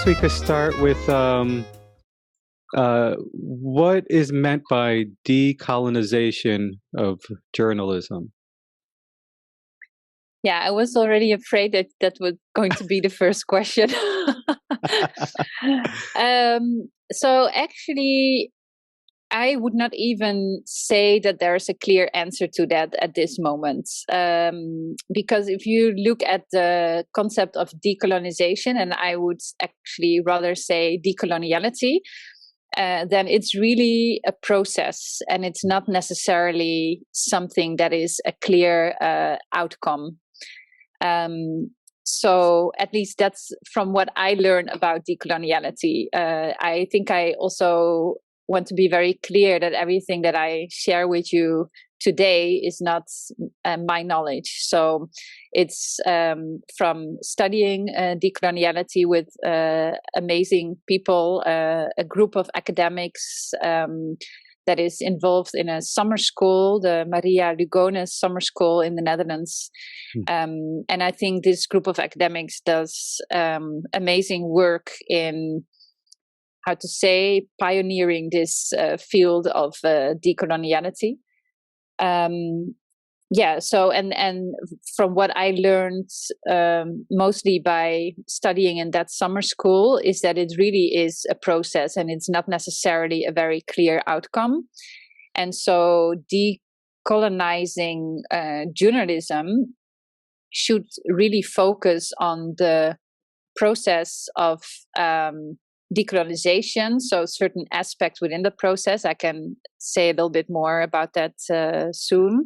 we could start with what is meant by decolonization of journalism? Yeah, I was already afraid that was going to be the first question. So actually, I would not even say that there's a clear answer to that at this moment. Because if you look at the concept of decolonization, and I would actually rather say decoloniality, then it's really a process and it's not necessarily something that is a clear outcome. So at least that's from what I learned about decoloniality. I think I also want to be very clear that everything that I share with you today is not my knowledge. So it's from studying decoloniality with amazing people, a group of academics that is involved in a summer school, the Maria Lugones Summer School in the Netherlands. And I think this group of academics does amazing work in, how to say, pioneering this field of decoloniality. So and from what I learned mostly by studying in that summer school is that it really is a process and it's not necessarily a very clear outcome. And so decolonizing journalism should really focus on the process of decolonization, so certain aspects within the process. I can say a little bit more about that soon.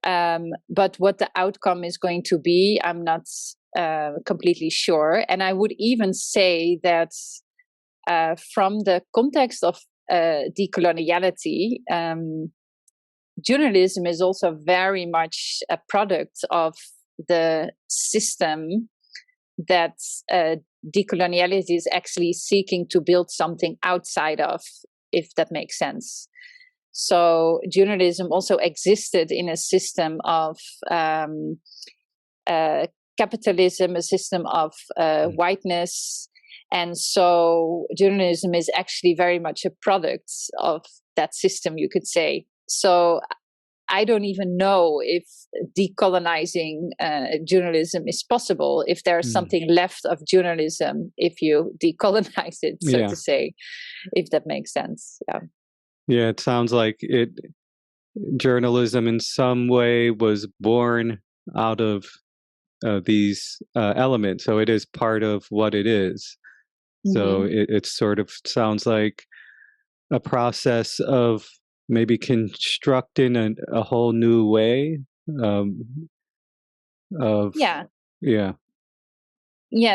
But what the outcome is going to be, I'm not completely sure. And I would even say that from the context of decoloniality, journalism is also very much a product of the system that decoloniality is actually seeking to build something outside of, if that makes sense. So journalism also existed in a system of capitalism, a system of whiteness. And so journalism is actually very much a product of that system, you could say. So I don't even know if decolonizing journalism is possible, if there's something left of journalism if you decolonize it, so to say, if that makes sense. Yeah, it sounds like journalism in some way was born out of these elements, so it is part of what it is. So it sort of sounds like a process of maybe constructing a whole new way of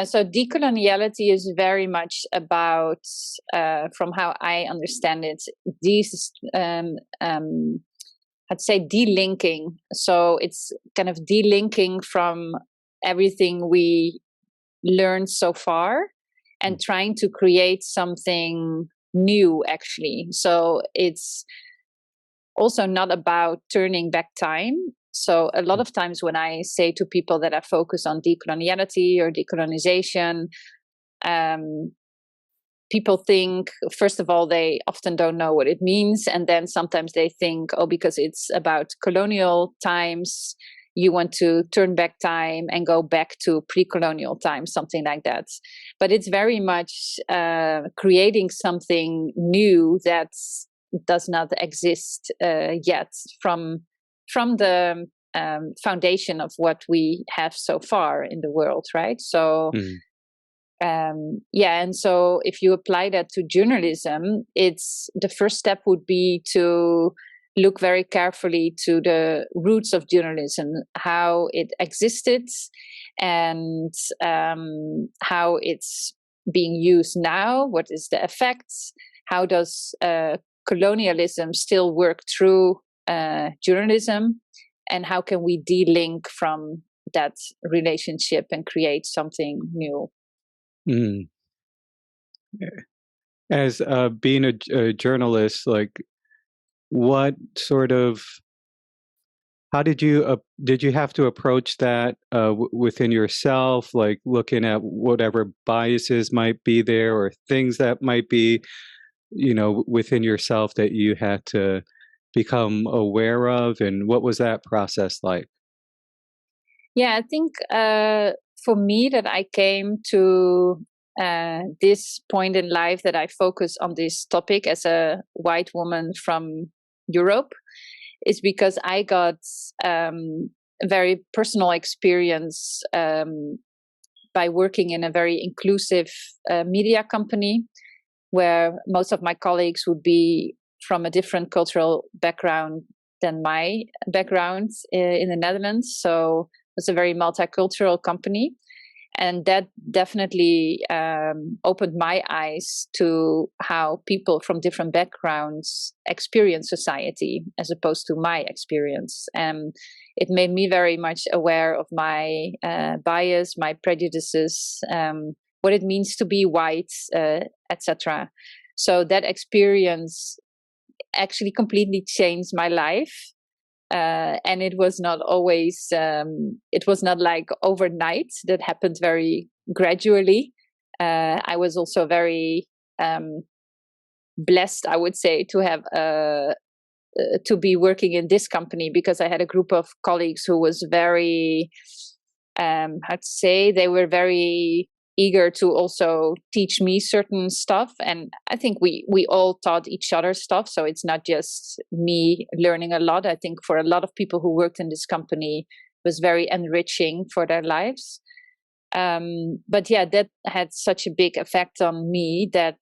so decoloniality is very much about, from how I understand it, these I'd say delinking. So it's kind of delinking from everything we learned so far and trying to create something new, actually. So it's also not about turning back time. So a lot of times when I say to people that I focus on decoloniality or decolonization, people think, first of all, they often don't know what it means. And then sometimes they think, oh, because it's about colonial times, you want to turn back time and go back to pre-colonial times, something like that. But it's very much creating something new that does not exist yet from the foundation of what we have so far in the world, right? So and so if you apply that to journalism, it's the first step would be to look very carefully to the roots of journalism, how it existed and how it's being used now, what is the effects, how does colonialism still work through journalism, and how can we de-link from that relationship and create something new. As being a journalist, like what sort of how did you have to approach that within yourself, like looking at whatever biases might be there or things that might be, within yourself that you had to become aware of, and what was that process like? Yeah, I think for me that I came to this point in life that I focus on this topic as a white woman from Europe is because I got a very personal experience by working in a very inclusive media company where most of my colleagues would be from a different cultural background than my background in the Netherlands. So it's a very multicultural company. And that definitely opened my eyes to how people from different backgrounds experience society as opposed to my experience. And it made me very much aware of my bias, my prejudices, what it means to be white, etc. So that experience actually completely changed my life. And it was not always, it was not like overnight. That happened very gradually. I was also very blessed, I would say, to have to be working in this company because I had a group of colleagues who was very, how to say, they were very eager to also teach me certain stuff, and I think we all taught each other stuff, so it's not just me learning a lot. I think for a lot of people who worked in this company it was very enriching for their lives. But yeah, that had such a big effect on me that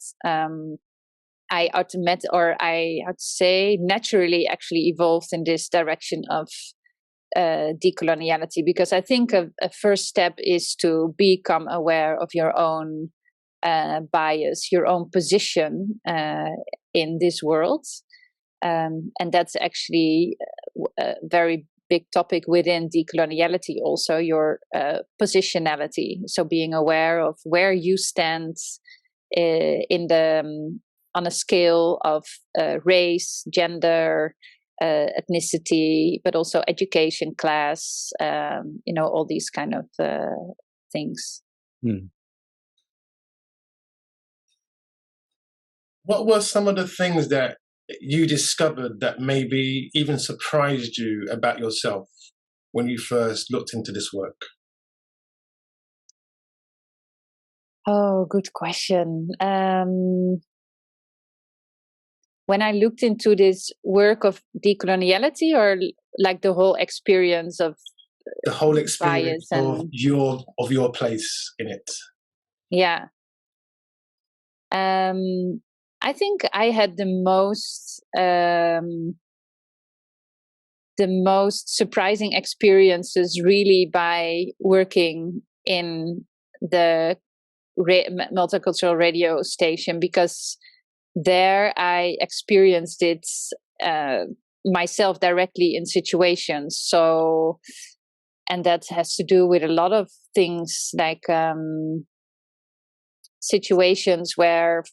I how to say, naturally actually evolved in this direction of decoloniality, because I think a first step is to become aware of your own bias, your own position in this world. And that's actually a very big topic within decoloniality, also your positionality. So being aware of where you stand in the on a scale of race, gender, ethnicity, but also education, class, all these kind of things. Hmm. What were some of the things that you discovered that maybe even surprised you about yourself when you first looked into this work? Oh, good question. When I looked into this work of decoloniality, or like the whole experience of the whole experience bias and of your place in it. Yeah. I think I had the most surprising experiences really by working in the multicultural radio station, because there I experienced it myself directly in situations. So, and that has to do with a lot of things, like situations where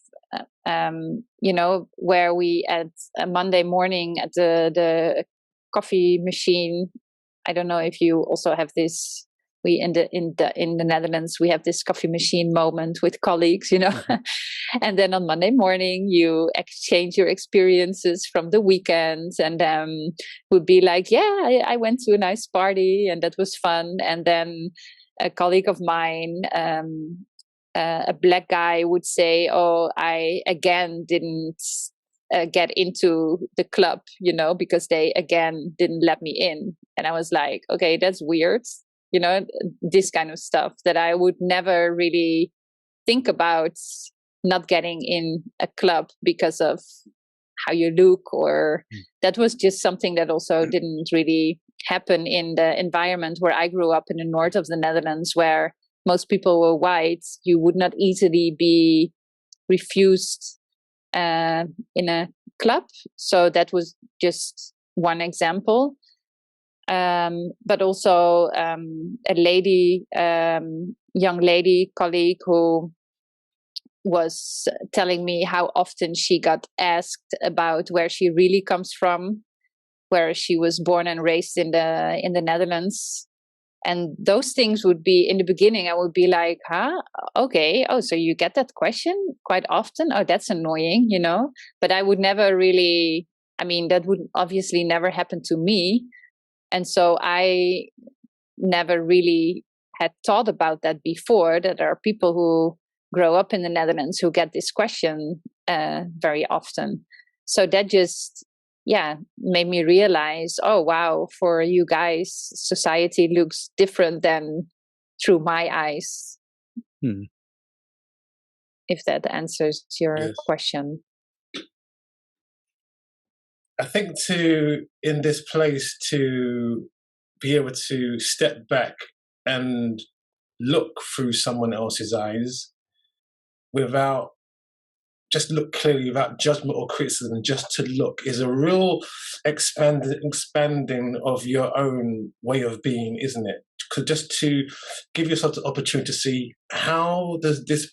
where we at a Monday morning at the coffee machine. I don't know if you also have this. We in the Netherlands, we have this coffee machine moment with colleagues, and then on Monday morning you exchange your experiences from the weekend, and would be like, yeah, I went to a nice party and that was fun. And then a colleague of mine, a black guy, would say, oh, I again didn't get into the club, because they again didn't let me in. And I was like, okay, that's weird. This kind of stuff that I would never really think about, not getting in a club because of how you look, or that was just something that also didn't really happen in the environment where I grew up in the north of the Netherlands, where most people were white. You would not easily be refused in a club. So that was just one example. But also a young lady colleague who was telling me how often she got asked about where she really comes from. where she was born and raised in the Netherlands. And those things would be, in the beginning, I would be like, huh? Okay. Oh, so you get that question quite often? Oh, that's annoying, But I would never really, that would obviously never happen to me. And so I never really had thought about that before, that there are people who grow up in the Netherlands who get this question very often. So that just made me realize, oh wow, for you guys, society looks different than through my eyes. If that answers your question. I think in this place, to be able to step back and look through someone else's eyes just look clearly, without judgment or criticism, just to look, is a real expanding of your own way of being, isn't it? Just to give yourself the opportunity to see, how does this,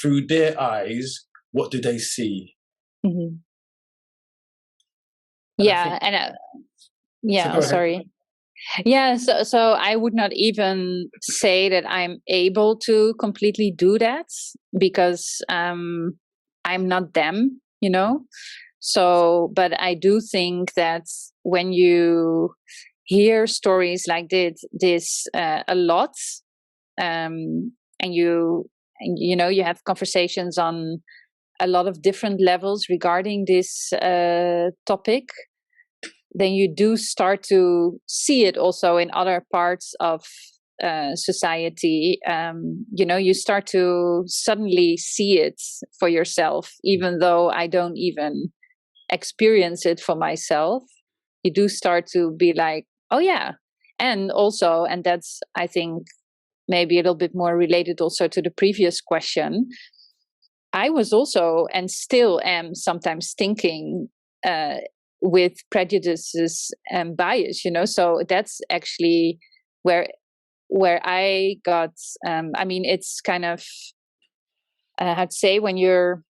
through their eyes, what do they see? Mm-hmm. Sorry. Yeah, so I would not even say that I'm able to completely do that, because I'm not them, So, but I do think that when you hear stories like this a lot, and you have conversations on a lot of different levels regarding this topic, then you do start to see it also in other parts of society. You start to suddenly see it for yourself, even though I don't even experience it for myself. You do start to be like, oh yeah. And that's, I think, maybe a little bit more related also to the previous question. I was also, and still am, sometimes thinking with prejudices and bias, so that's actually where I got, it's kind of, how to say, when you're,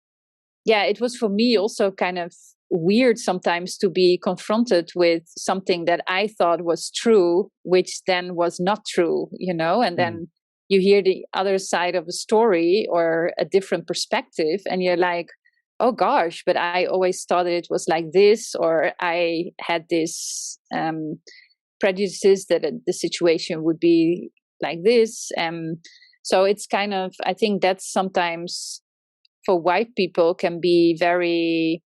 it was for me also kind of weird sometimes to be confronted with something that I thought was true, which then was not true, and then you hear the other side of a story or a different perspective, and you're like, oh gosh, but I always thought it was like this, or I had this prejudices that the situation would be like this. So it's kind of, I think that's sometimes for white people can be very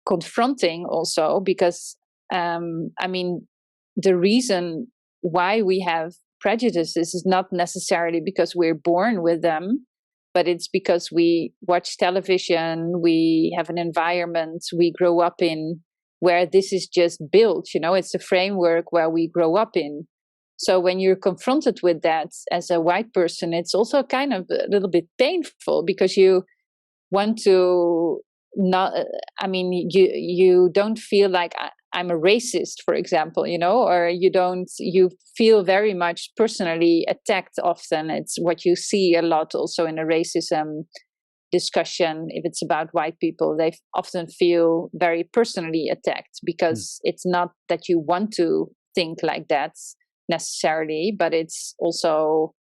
confronting also, because the reason why we have prejudices is not necessarily because we're born with them, but it's because we watch television, we have an environment we grow up in where this is just built, it's a framework where we grow up in. So when you're confronted with that as a white person, it's also kind of a little bit painful, because you want to not, you don't feel like I'm a racist, for example, or you feel very much personally attacked often. It's what you see a lot also in a racism discussion. If it's about white people, they often feel very personally attacked, because it's not that you want to think like that necessarily, but it's also,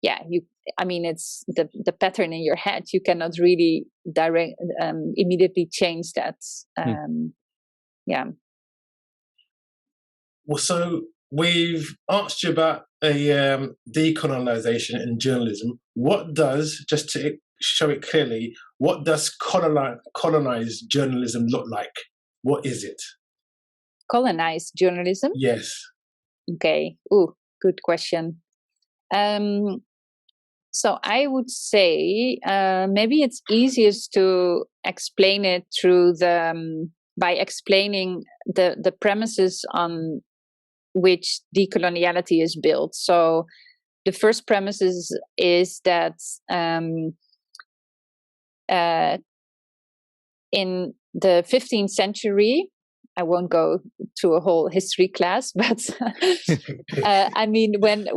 it's the pattern in your head. You cannot really immediately change that. Well, so we've asked you about a decolonization in journalism. What does, just to show it clearly, what does colonized journalism look like? What is it? Colonized journalism? Yes. Okay. Ooh, good question. So I would say maybe it's easiest to explain it by explaining the premises on which decoloniality is built. So the first premise is that in the 15th century, I won't go to a whole history class, but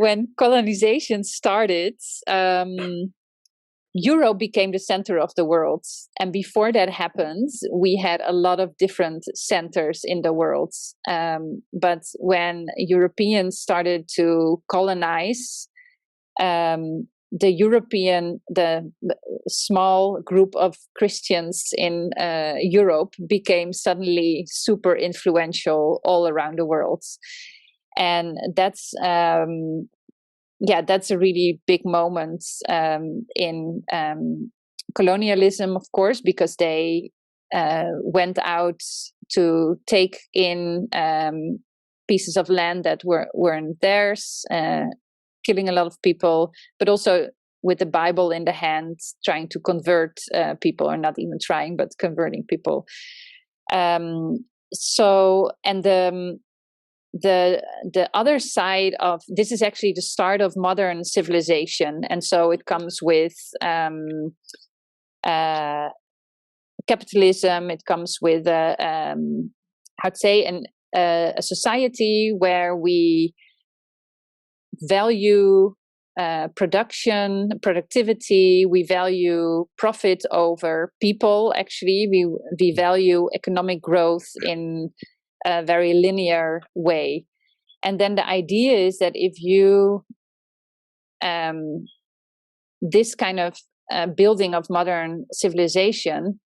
when colonization started, Europe became the center of the world. And before that happened, we had a lot of different centers in the world. But when Europeans started to colonize, the small group of Christians in Europe became suddenly super influential all around the world. And that's a really big moment in colonialism, of course, because they went out to take in pieces of land that weren't theirs, killing a lot of people, but also with the Bible in the hand, trying to convert people, or not even trying, but converting people. The other side of this is actually the start of modern civilization, and so it comes with capitalism. It comes with a society where we value productivity. We value profit over people. Actually, we value economic growth in a very linear way. And then the idea is that if you this kind of building of modern civilization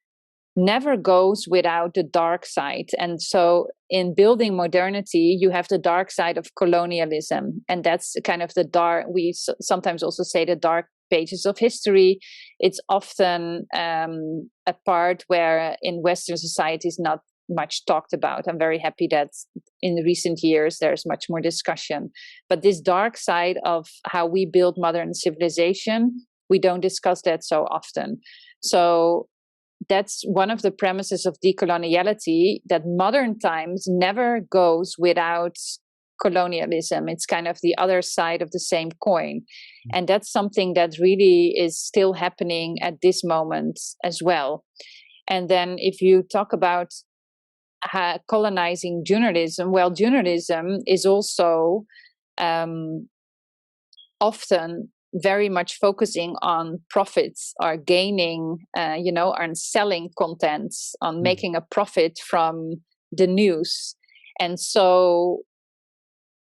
never goes without the dark side. And so in building modernity, you have the dark side of colonialism. And that's kind of the dark, we sometimes also say the dark pages of history. It's often a part where in Western society is not much talked about. I'm very happy that in recent years there's much more discussion. But this dark side of how we build modern civilization, we don't discuss that so often. So that's one of the premises of decoloniality, that modern times never goes without colonialism. It's kind of the other side of the same coin. And that's something that really is still happening at this moment as well. And then if you talk about colonizing journalism, well, journalism is also often very much focusing on profits, or gaining, on selling contents, on making a profit from the news. And so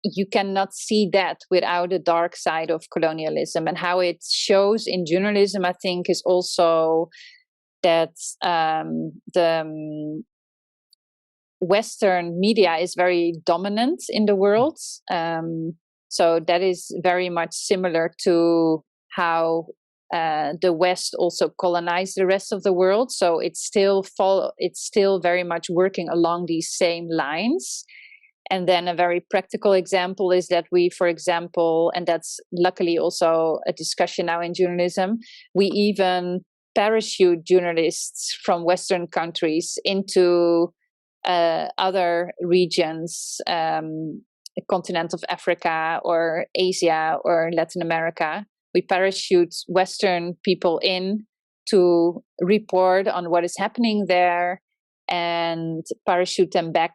you cannot see that without the dark side of colonialism. And how it shows in journalism, I think, is also that the Western media is very dominant in the world. So that is very much similar to how the West also colonized the rest of the world. So it's still very much working along these same lines. And then a very practical example is that we, for example, and that's luckily also a discussion now in journalism, we even parachute journalists from Western countries into other regions, the continent of Africa or Asia or Latin America. We parachute Western people in to report on what is happening there and parachute them back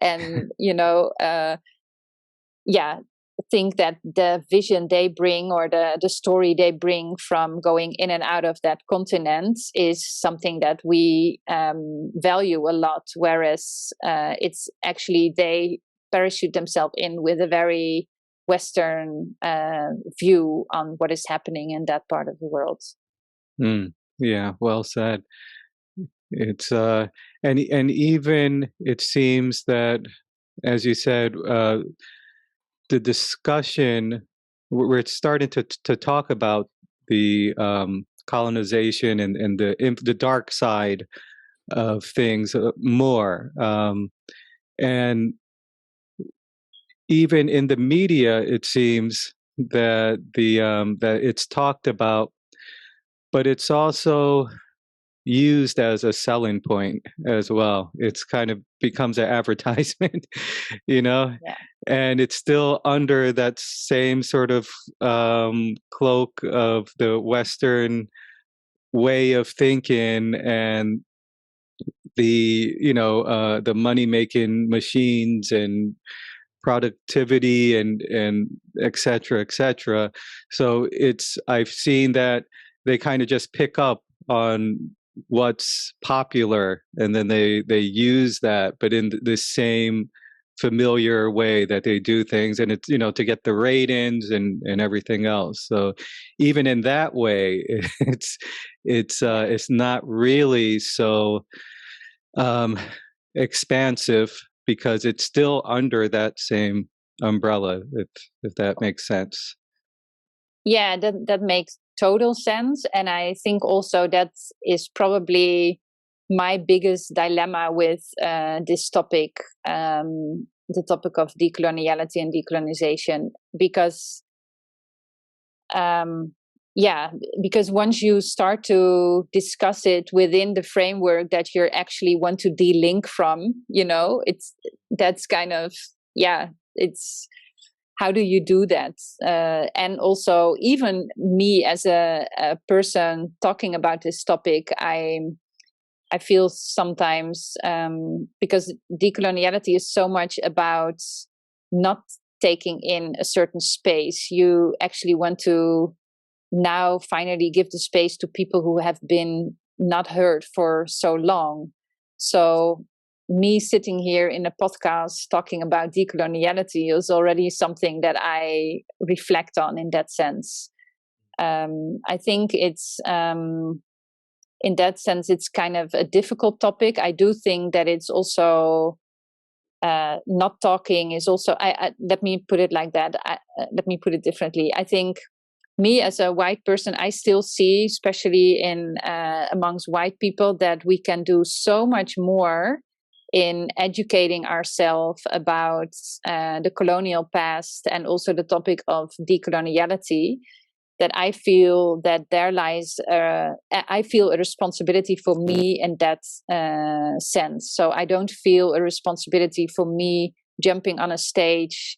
and, think that the vision they bring or the story they bring from going in and out of that continent is something that we value a lot, whereas it's actually they parachute themselves in with a very Western view on what is happening in that part of the world. Yeah, well said. It's and even it seems that, as you said, the discussion, we're starting to talk about the colonization and the dark side of things more, and even in the media, it seems that that it's talked about, but it's also used as a selling point as well. It's kind of becomes an advertisement, Yeah. and it's still under that same sort of cloak of the Western way of thinking and the money making machines and productivity and et cetera, et cetera. So I've seen that they kind of just pick up on what's popular, and then they use that, but in the same familiar way that they do things, and it's, to get the ratings and everything else. So even in that way, it's not really so expansive, because it's still under that same umbrella, if that makes sense. Yeah, that makes total sense. And I think also that is probably my biggest dilemma with this topic, the topic of decoloniality and decolonization, because because once you start to discuss it within the framework that you actually want to de-link from, that's kind of, it's, how do you do that? And also, even me as a person talking about this topic, I feel sometimes, because decoloniality is so much about not taking in a certain space, you actually want to now finally give the space to people who have been not heard for so long. So me sitting here in a podcast talking about decoloniality is already something that I reflect on in that sense. I think it's, in that sense, it's kind of a difficult topic. I do think that it's also, not talking is also, let me put it like that. Let me put it differently. I think me as a white person, I still see, especially in amongst white people, that we can do so much more in educating ourselves about the colonial past and also the topic of decoloniality, that I feel that there lies, I feel a responsibility for me in that sense. So I don't feel a responsibility for me jumping on a stage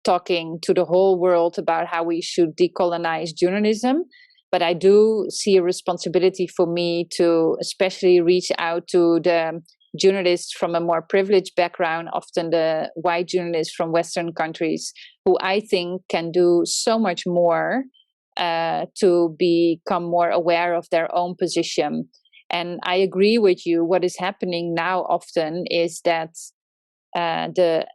talking to the whole world about how we should decolonize journalism. But I do see a responsibility for me to especially reach out to the journalists from a more privileged background, often the white journalists from Western countries, who I think can do so much more to become more aware of their own position. And I agree with you. What is happening now often is that the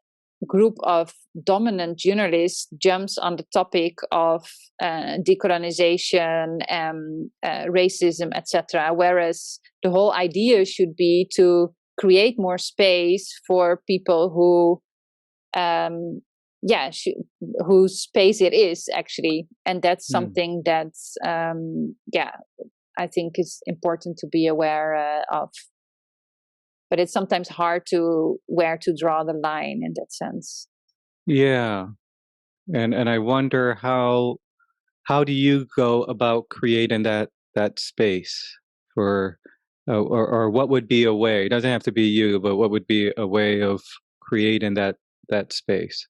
group of dominant journalists jumps on the topic of decolonization and racism, etc., whereas the whole idea should be to create more space for people who whose space it is actually. And that's something that's I think is important to be aware of. But it's sometimes hard to where to draw the line in that sense. Yeah. And I wonder how do you go about creating that space for, or what would be a way? It doesn't have to be you, but what would be a way of creating that space?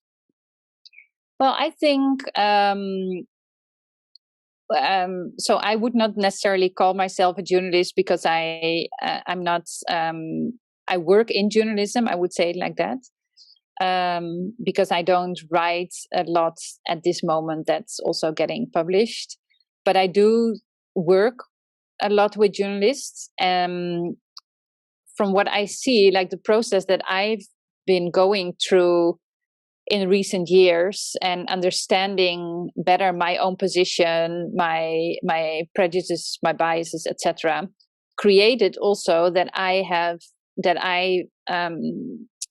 Well, I think so I would not necessarily call myself a journalist, because I'm not. I work in journalism. I would say it like that. Because I don't write a lot at this moment that's also getting published. But I do work a lot with journalists. From what I see, like the process that I've been going through in recent years and understanding better my own position, my prejudices, my biases, etc., created also that I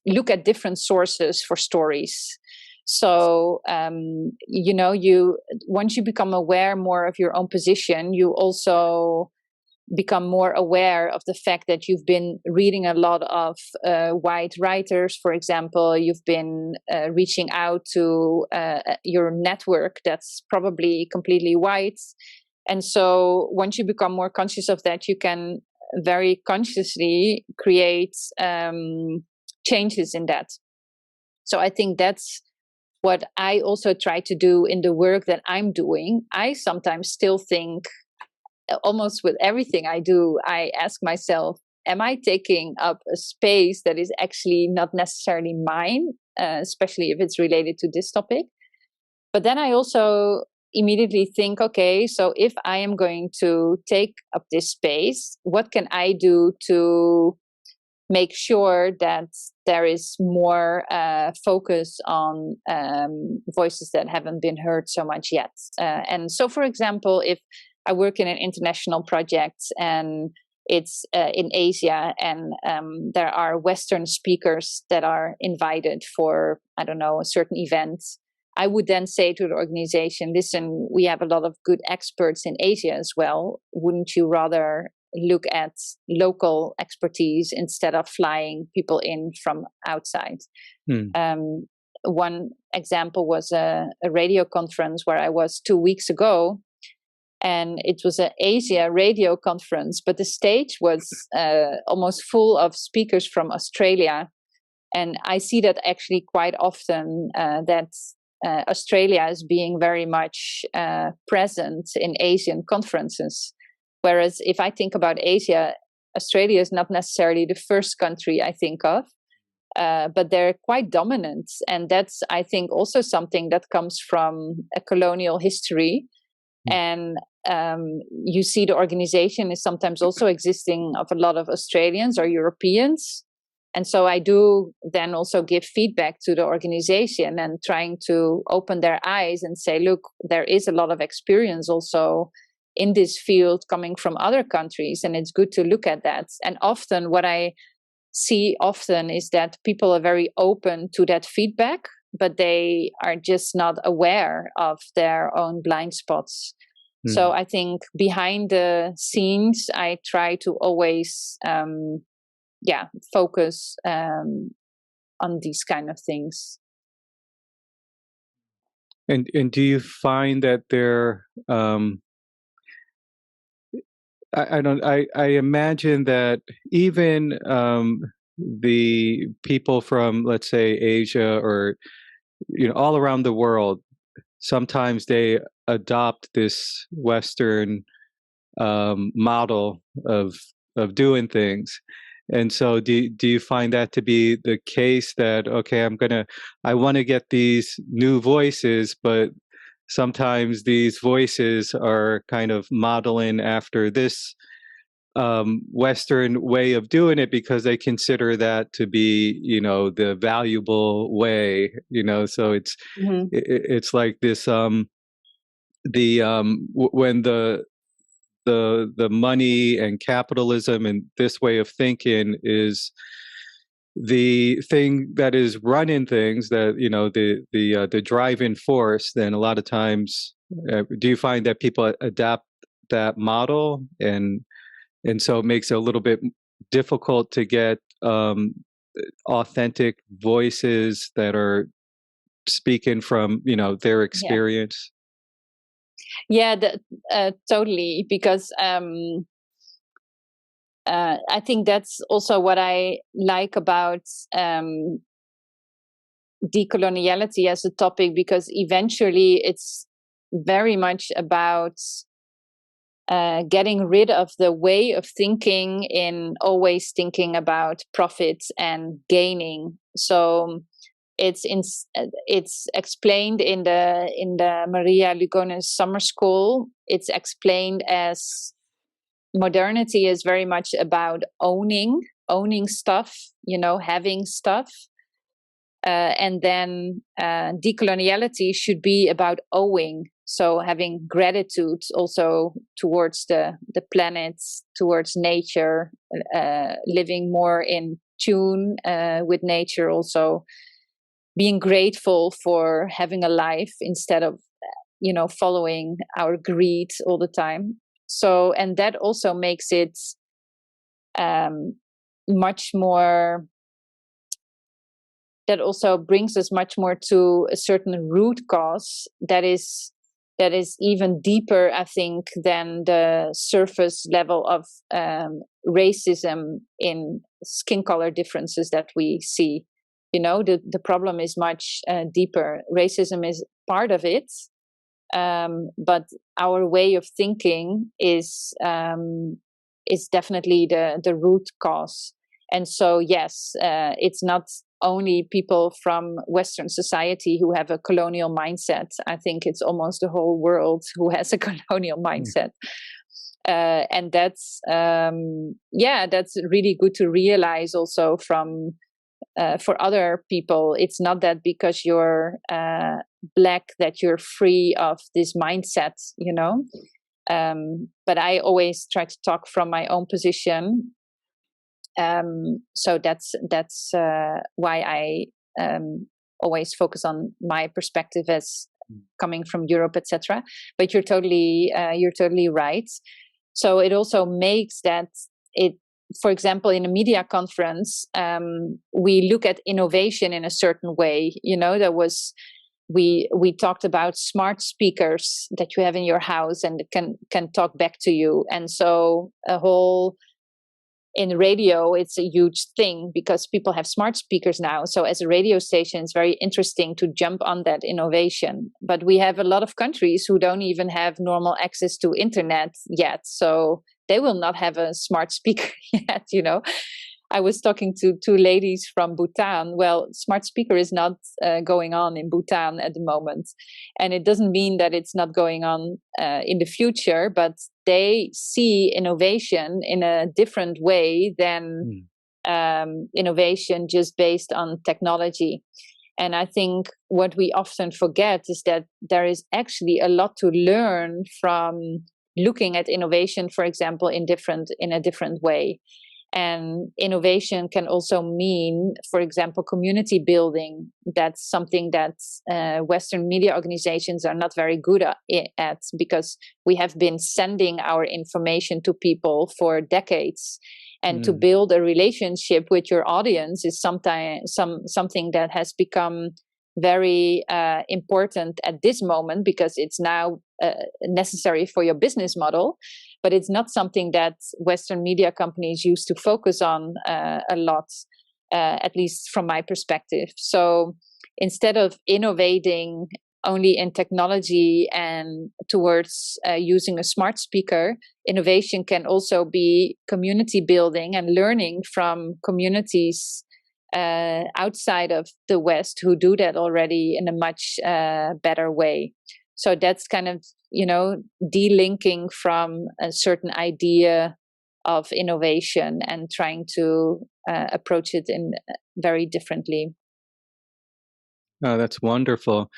look at different sources for stories. So once you become aware more of your own position, you also become more aware of the fact that you've been reading a lot of white writers, for example. You've been reaching out to your network that's probably completely white. And so once you become more conscious of that, you can very consciously create changes in that. So I think that's what I also try to do in the work that I'm doing. I sometimes still think, almost with everything I do, I ask myself, am I taking up a space that is actually not necessarily mine, especially if it's related to this topic? But then I also, immediately think, okay, so if I am going to take up this space, what can I do to make sure that there is more focus on voices that haven't been heard so much yet? And so, for example, if I work in an international project and it's in Asia, and there are Western speakers that are invited for, I don't know, a certain event, I would then say to the organization, listen, we have a lot of good experts in Asia as well. Wouldn't you rather look at local expertise instead of flying people in from outside? One example was a radio conference where I was 2 weeks ago, and it was an Asia radio conference, but the stage was almost full of speakers from Australia. And I see that actually quite often, that Australia is being very much present in Asian conferences. Whereas if I think about Asia, Australia is not necessarily the first country I think of, but they're quite dominant. And that's, I think, also something that comes from a colonial history. And you see the organization is sometimes also existing of a lot of Australians or Europeans. And so I do then also give feedback to the organization and trying to open their eyes and say, look, there is a lot of experience also in this field coming from other countries, and it's good to look at that. And often what I see often is that people are very open to that feedback, but they are just not aware of their own blind spots. So I think behind the scenes, I try to always focus on these kind of things. And do you find that there I imagine that even the people from, let's say, Asia or all around the world, sometimes they adopt this Western model of doing things. And so do you find that to be the case, that, okay, I want to get these new voices, but sometimes these voices are kind of modeling after this Western way of doing it because they consider that to be, the valuable way, so it's like this, when the money and capitalism and this way of thinking is the thing that is running things, that the driving force, then a lot of times do you find that people adapt that model, and so it makes it a little bit difficult to get authentic voices that are speaking from their experience? Totally, because I think that's also what I like about decoloniality as a topic, because eventually it's very much about getting rid of the way of thinking in always thinking about profits and gaining. So it's explained in the Maria Lugones summer school. It's explained as modernity is very much about owning stuff, having stuff. And then decoloniality should be about owing. So having gratitude also towards the planet, towards nature, living more in tune with nature, also being grateful for having a life instead of, following our greed all the time. So, and that also makes it much more, that also brings us much more to a certain root cause that is even deeper, I think, than the surface level of racism in skin color differences that we see. The problem is much deeper. Racism is part of it, but our way of thinking is definitely the root cause. And so, yes, it's not only people from Western society who have a colonial mindset. I think it's almost the whole world who has a colonial mindset. And that's that's really good to realize also from for other people. It's not that because you're Black that you're free of this mindset, you know. But I always try to talk from my own position. So that's why I always focus on my perspective as coming from Europe, etc. But you're totally right. So it also makes that it, for example, in a media conference, we look at innovation in a certain way. You know, we talked about smart speakers that you have in your house and can talk back to you, and so a whole. In radio, it's a huge thing because people have smart speakers now. So as a radio station, it's very interesting to jump on that innovation. But we have a lot of countries who don't even have normal access to internet yet. So they will not have a smart speaker yet, you know. I was talking to two ladies from Bhutan. Well, smart speaker is not going on in Bhutan at the moment. And it doesn't mean that it's not going on in the future, but they see innovation in a different way than innovation just based on technology. And I think what we often forget is that there is actually a lot to learn from looking at innovation, for example, in a different way. And innovation can also mean, for example, community building. That's something that Western media organizations are not very good at because we have been sending our information to people for decades. And to build a relationship with your audience is something that has become very important at this moment because it's now necessary for your business model. But it's not something that Western media companies used to focus on a lot, at least from my perspective. So instead of innovating only in technology and towards using a smart speaker, innovation can also be community building and learning from communities outside of the West who do that already in a much better way. So that's kind of, you know, delinking from a certain idea of innovation and trying to approach it in very differently. Oh, that's wonderful.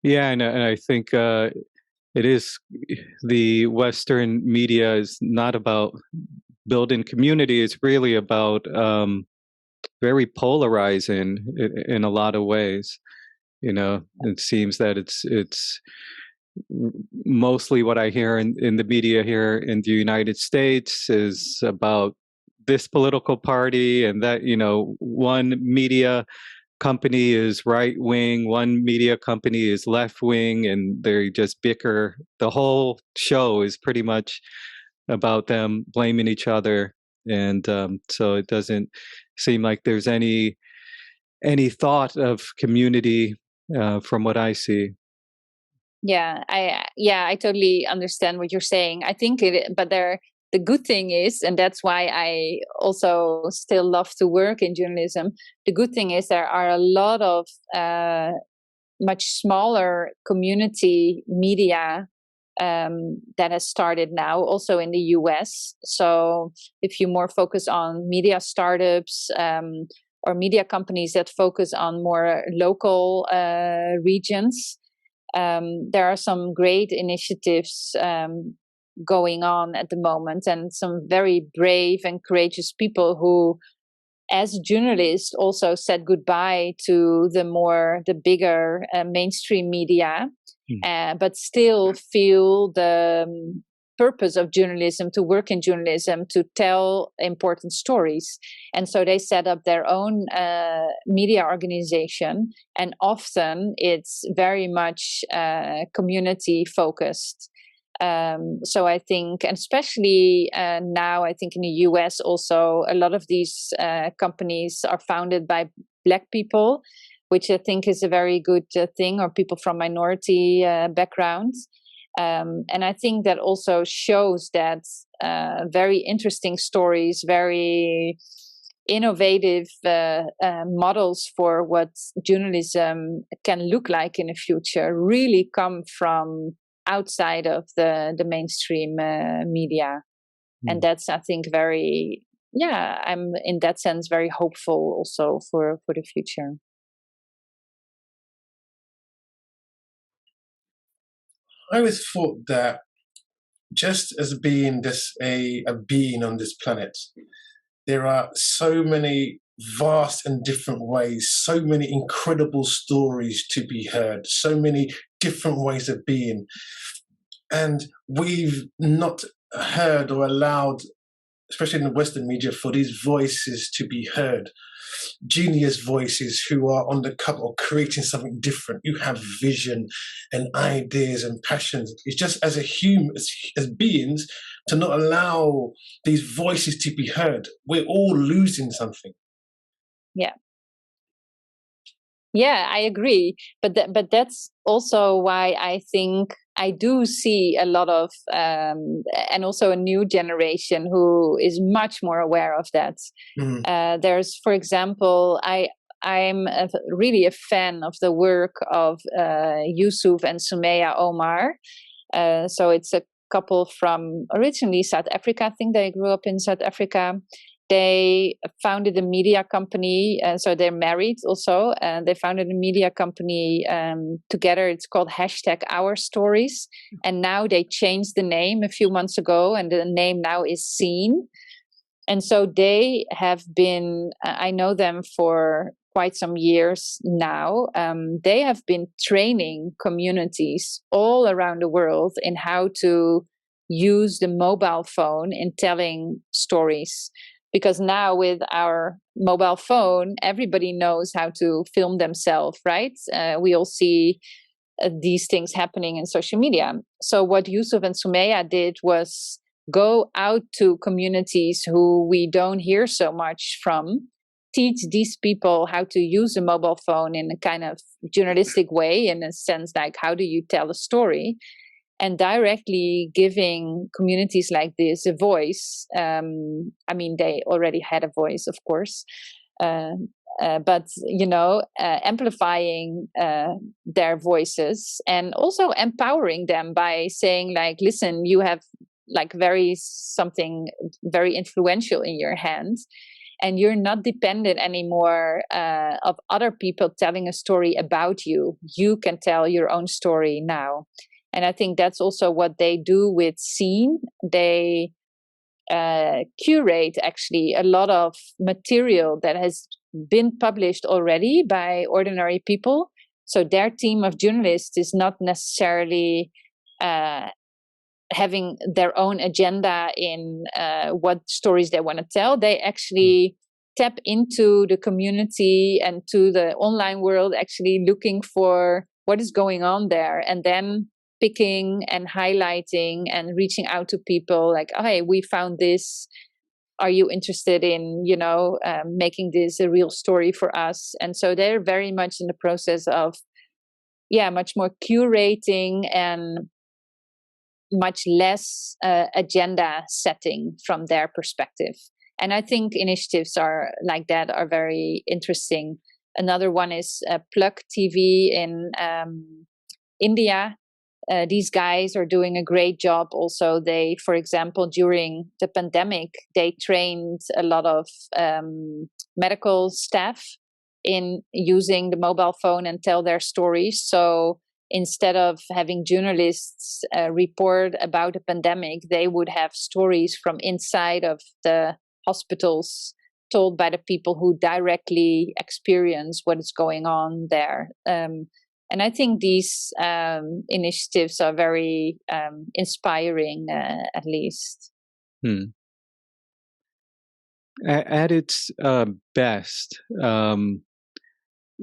Yeah, and I think it is, the Western media is not about building community. It's really about very polarizing in a lot of ways. You know, it seems that it's mostly what I hear in the media here in the United States is about this political party and that, you know, one media company is right wing, one media company is left wing, and they just bicker. The whole show is pretty much about them blaming each other. And so it doesn't seem like there's any thought of community from what I see. Yeah, I totally understand what you're saying. I think but the good thing is, and that's why I also still love to work in journalism. The good thing is there are a lot of much smaller community media that has started now, also in the US. So if you more focus on media startups or media companies that focus on more local regions, there are some great initiatives going on at the moment, and some very brave and courageous people who, as journalists, also said goodbye to the bigger mainstream media, but still feel the purpose of journalism, to work in journalism, to tell important stories. And so they set up their own media organization, and often it's very much community focused. So I think, and especially now, I think in the US also, a lot of these companies are founded by Black people, which I think is a very good thing, or people from minority backgrounds. And I think that also shows that very interesting stories, very innovative models for what journalism can look like in the future really come from outside of the mainstream media. And that's, I think, very, I'm in that sense very hopeful also for the future. I always thought that just as being a being on this planet, there are so many vast and different ways, so many incredible stories to be heard, so many different ways of being. And we've not heard or allowed, especially in the Western media, for these voices to be heard. Genius voices who are on the cutting or creating something different, who have vision and ideas and passions. It's just as a human, as beings, to not allow these voices to be heard. We're all losing something. Yeah, I agree. But that's also why I think I do see a lot of, and also a new generation who is much more aware of that. There's, for example, I'm really a fan of the work of Yusuf and Sumaya Omar. So it's a couple from originally South Africa. I think they grew up in South Africa. They founded a media company, so they're married also, and they founded a media company together. It's called #OurStories, and now they changed the name a few months ago, and the name now is Seen. And so they have been, I know them for quite some years now. They have been training communities all around the world in how to use the mobile phone in telling stories. Because now with our mobile phone, everybody knows how to film themselves, right? We all see these things happening in social media. So what Yusuf and Sumaya did was go out to communities who we don't hear so much from, teach these people how to use a mobile phone in a kind of journalistic way, in a sense like how do you tell a story, and directly giving communities like this a voice. I mean, they already had a voice, of course, but amplifying their voices and also empowering them by saying, like, listen, you have like something very influential in your hands, and you're not dependent anymore of other people telling a story about you. You can tell your own story now. And I think that's also what they do with Seen. They curate actually a lot of material that has been published already by ordinary people. So their team of journalists is not necessarily having their own agenda in what stories they want to tell. They actually tap into the community and to the online world, actually looking for what is going on there, and then picking and highlighting and reaching out to people like, oh, hey, we found this. Are you interested in, making this a real story for us? And so they're very much in the process of, much more curating and much less agenda setting from their perspective. And I think initiatives are like that are very interesting. Another one is Plug TV in India. These guys are doing a great job also. They, for example, during the pandemic, they trained a lot of medical staff in using the mobile phone and tell their stories. So instead of having journalists report about the pandemic, they would have stories from inside of the hospitals told by the people who directly experience what is going on there. And I think these initiatives are very inspiring, at least. At its best,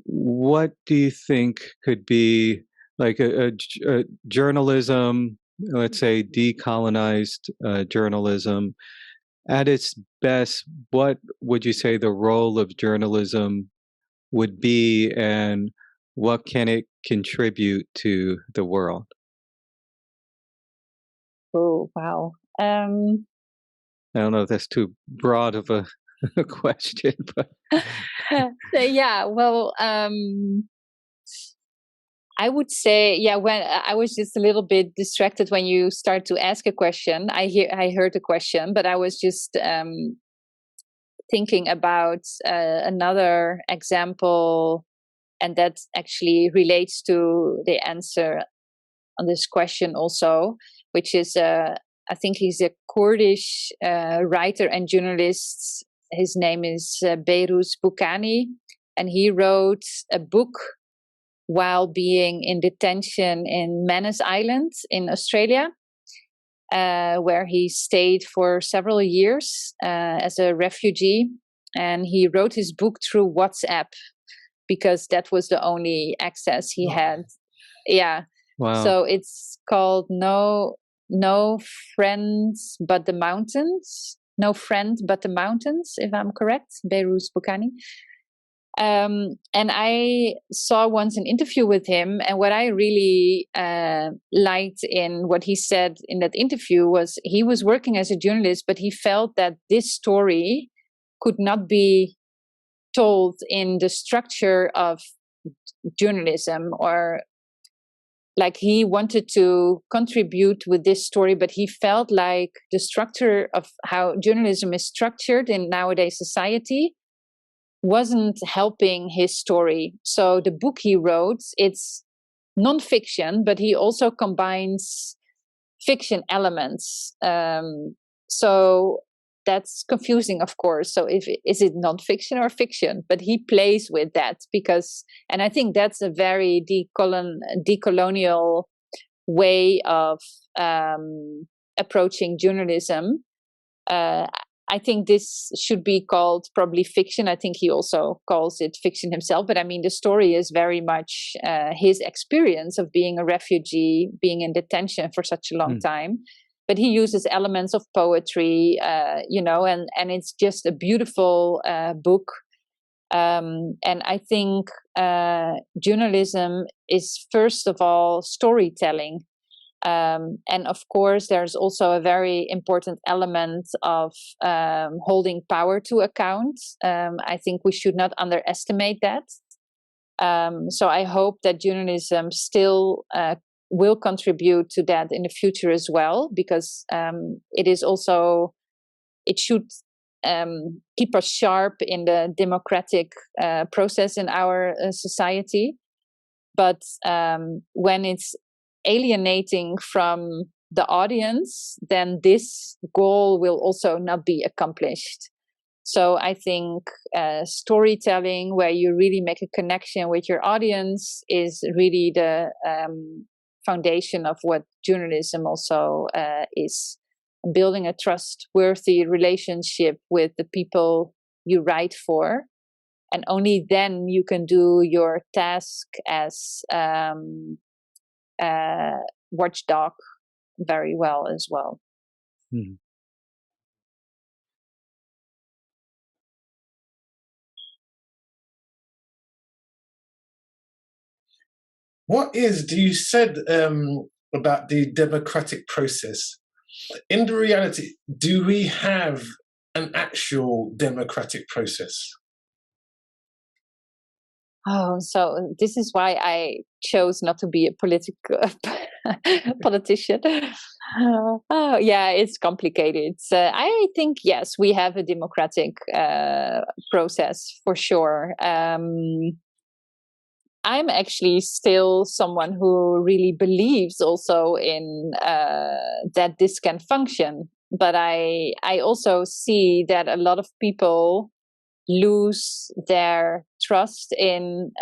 what do you think could be like a journalism, let's say decolonized journalism, at its best? What would you say the role of journalism would be, and what can it contribute to the world? Oh, wow. I don't know if that's too broad of a question, but yeah, well, I would say, yeah, when I was just a little bit distracted when you start to ask a question. I heard a question, but I was just thinking about another example, and that actually relates to the answer on this question also, which is I think he's a Kurdish writer and journalist. His name is Behruz Bukani, and he wrote a book while being in detention in Manus Island in Australia, where he stayed for several years as a refugee. And he wrote his book through WhatsApp because that was the only access he had. Yeah. wow. So it's called No Friends But the Mountains. No Friend But the Mountains, if I'm correct. Behruz Bukani. And I saw once an interview with him, and what I really liked in what he said in that interview was he was working as a journalist, but he felt that this story could not be told in the structure of journalism, or like he wanted to contribute with this story, but he felt like the structure of how journalism is structured in nowadays society wasn't helping his story. So the book he wrote, it's nonfiction, but he also combines fiction elements. So that's confusing, of course. So is it nonfiction or fiction? But he plays with that because, and I think that's a very decolonial way of approaching journalism. I think this should be called probably fiction. I think he also calls it fiction himself. But I mean, the story is very much his experience of being a refugee, being in detention for such a long time. But he uses elements of poetry, and it's just a beautiful book. And I think journalism is, first of all, storytelling. And of course, there's also a very important element of holding power to account. I think we should not underestimate that. So I hope that journalism still will contribute to that in the future as well, because it should keep us sharp in the democratic process in our society. But when it's alienating from the audience, then this goal will also not be accomplished. So I think storytelling, where you really make a connection with your audience, is really the foundation of what journalism also is. Building a trustworthy relationship with the people you write for. And only then you can do your task as watchdog very well as well. You said about the democratic process. In the reality, do we have an actual democratic process? Oh, so this is why I chose not to be a politician. Oh, yeah, it's complicated. I think, yes, we have a democratic process for sure. I'm actually still someone who really believes also in that this can function. But I also see that a lot of people lose their trust in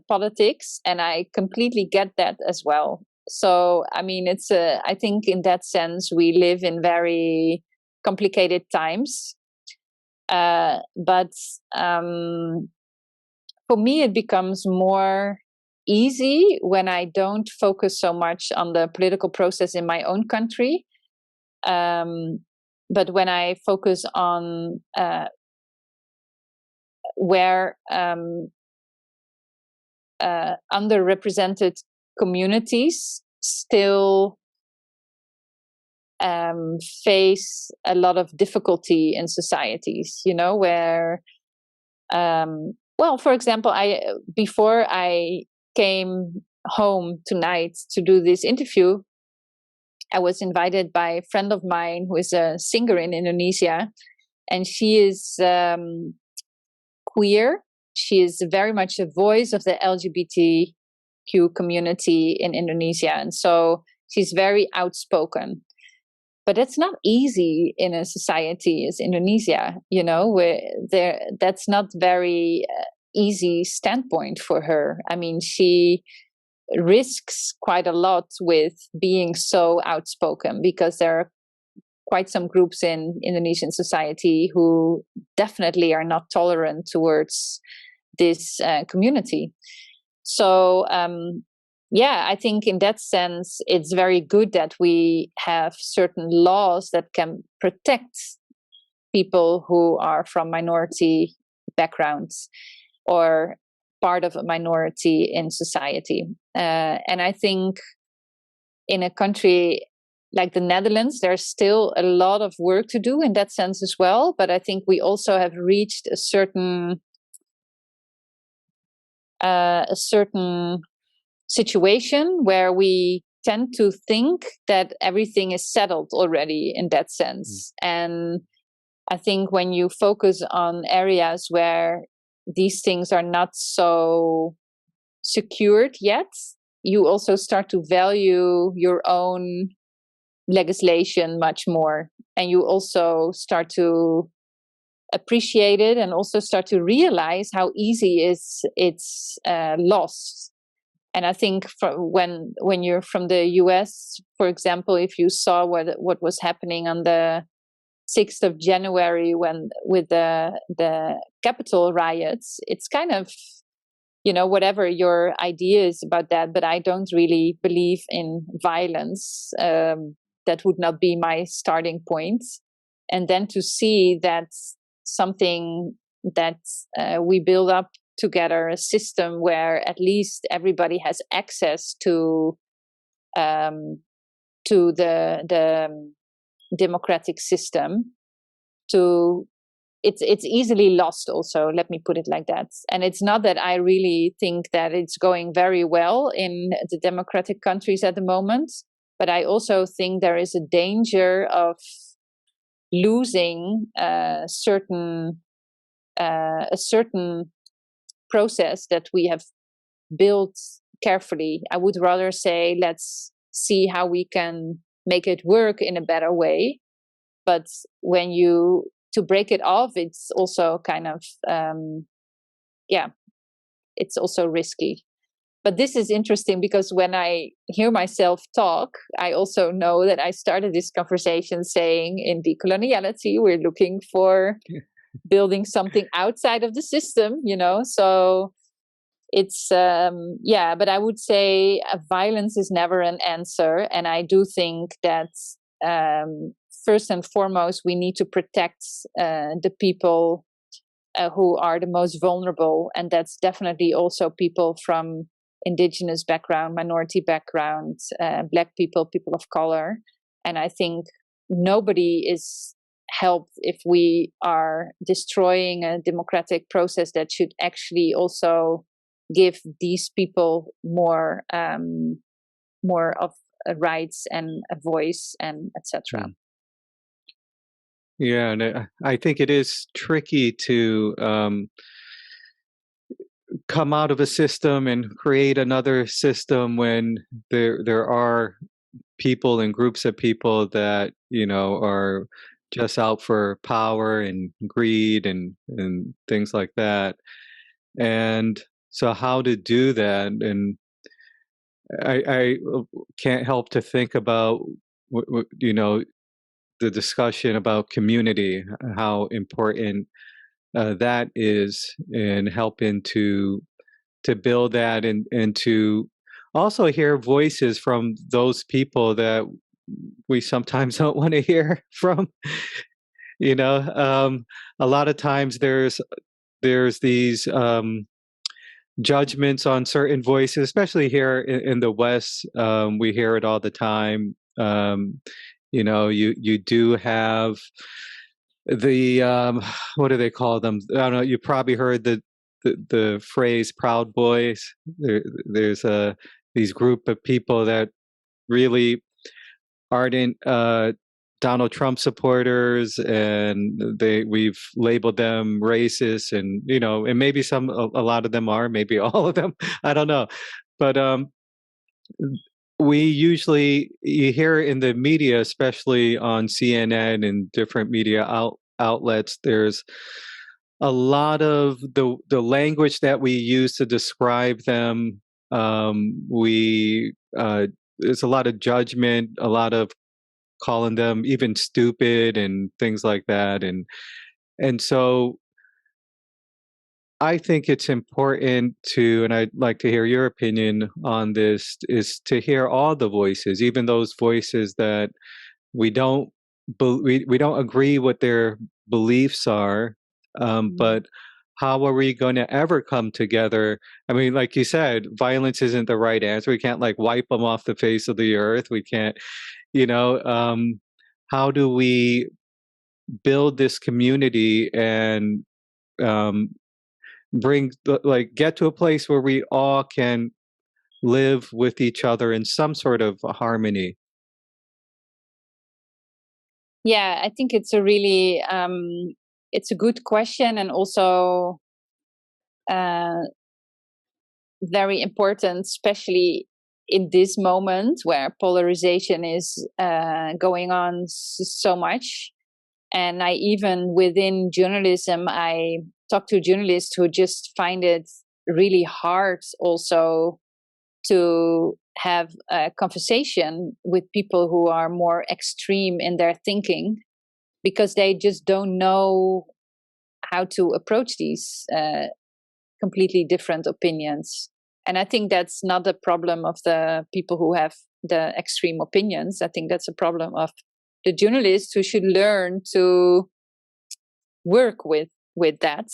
politics, and I completely get that as well. So, I mean, I think in that sense, we live in very complicated times. But for me, it becomes more easy when I don't focus so much on the political process in my own country, but when I focus on where underrepresented communities still face a lot of difficulty in societies, where, well, for example, before I came home tonight to do this interview, I was invited by a friend of mine who is a singer in Indonesia, and she is queer. She is very much a voice of the LGBTQ community in Indonesia, and so she's very outspoken. But it's not easy in a society as Indonesia, where that's not very easy standpoint for her. I mean, she risks quite a lot with being so outspoken, because there are quite some groups in Indonesian society who definitely are not tolerant towards this community. So, I think in that sense, it's very good that we have certain laws that can protect people who are from minority backgrounds or part of a minority in society. And I think in a country like the Netherlands, there's still a lot of work to do in that sense as well. But I think we also have reached a certain situation where we tend to think that everything is settled already in that sense. And I think when you focus on areas where these things are not so secured yet, you also start to value your own legislation much more. And you also start to appreciate it, and also start to realize how easy it's lost. And I think when you're from the US, for example, if you saw what was happening on the 6th of January with the Capitol riots, it's kind of, whatever your idea is about that, but I don't really believe in violence. That would not be my starting point. And then to see that something that we build up together, a system where at least everybody has access to the democratic system, it's easily lost also, let me put it like that. And it's not that I really think that it's going very well in the democratic countries at the moment, but I also think there is a danger of losing a certain process that we have built carefully. I would rather say, let's see how we can make it work in a better way. But to break it off, it's also kind of, it's also risky. But this is interesting, because when I hear myself talk, I also know that I started this conversation saying in Decoloniality, we're looking for building something outside of the system, so it's, but I would say violence is never an answer. And I do think that first and foremost, we need to protect the people who are the most vulnerable. And that's definitely also people from indigenous background, minority background, Black people, people of color. And I think nobody is helped if we are destroying a democratic process that should actually also give these people more of rights and a voice, and etc. Yeah, and I think it is tricky to come out of a system and create another system when there are people and groups of people that are just out for power and greed and things like that. And so how to do that? And I can't help to think about the discussion about community, how important that is in helping to build that, and to also hear voices from those people that we sometimes don't want to hear from. A lot of times there's these judgments on certain voices, especially here in the West. We hear it all the time. You do have the what do they call them? I don't know. You probably heard the phrase "Proud Boys." There's these group of people that really ardent Donald Trump supporters, and we've labeled them racist, and and maybe a lot of them are, maybe all of them, I don't know, but you hear in the media, especially on CNN and different media outlets, there's a lot of the language that we use to describe them. There's a lot of judgment, a lot of calling them even stupid and things like that, and so I think it's important and I'd like to hear your opinion on this, is to hear all the voices, even those voices that we don't agree what their beliefs are, but how are we going to ever come together? I mean, like you said, violence isn't the right answer. We can't wipe them off the face of the earth. We can't, how do we build this community and get to a place where we all can live with each other in some sort of harmony? Yeah, I think it's a really it's a good question, and also very important, especially in this moment where polarization is going on so much. And I even within journalism, I talk to journalists who just find it really hard also to have a conversation with people who are more extreme in their thinking, because they just don't know how to approach these completely different opinions. And I think that's not a problem of the people who have the extreme opinions. I think that's a problem of the journalists who should learn to work with that,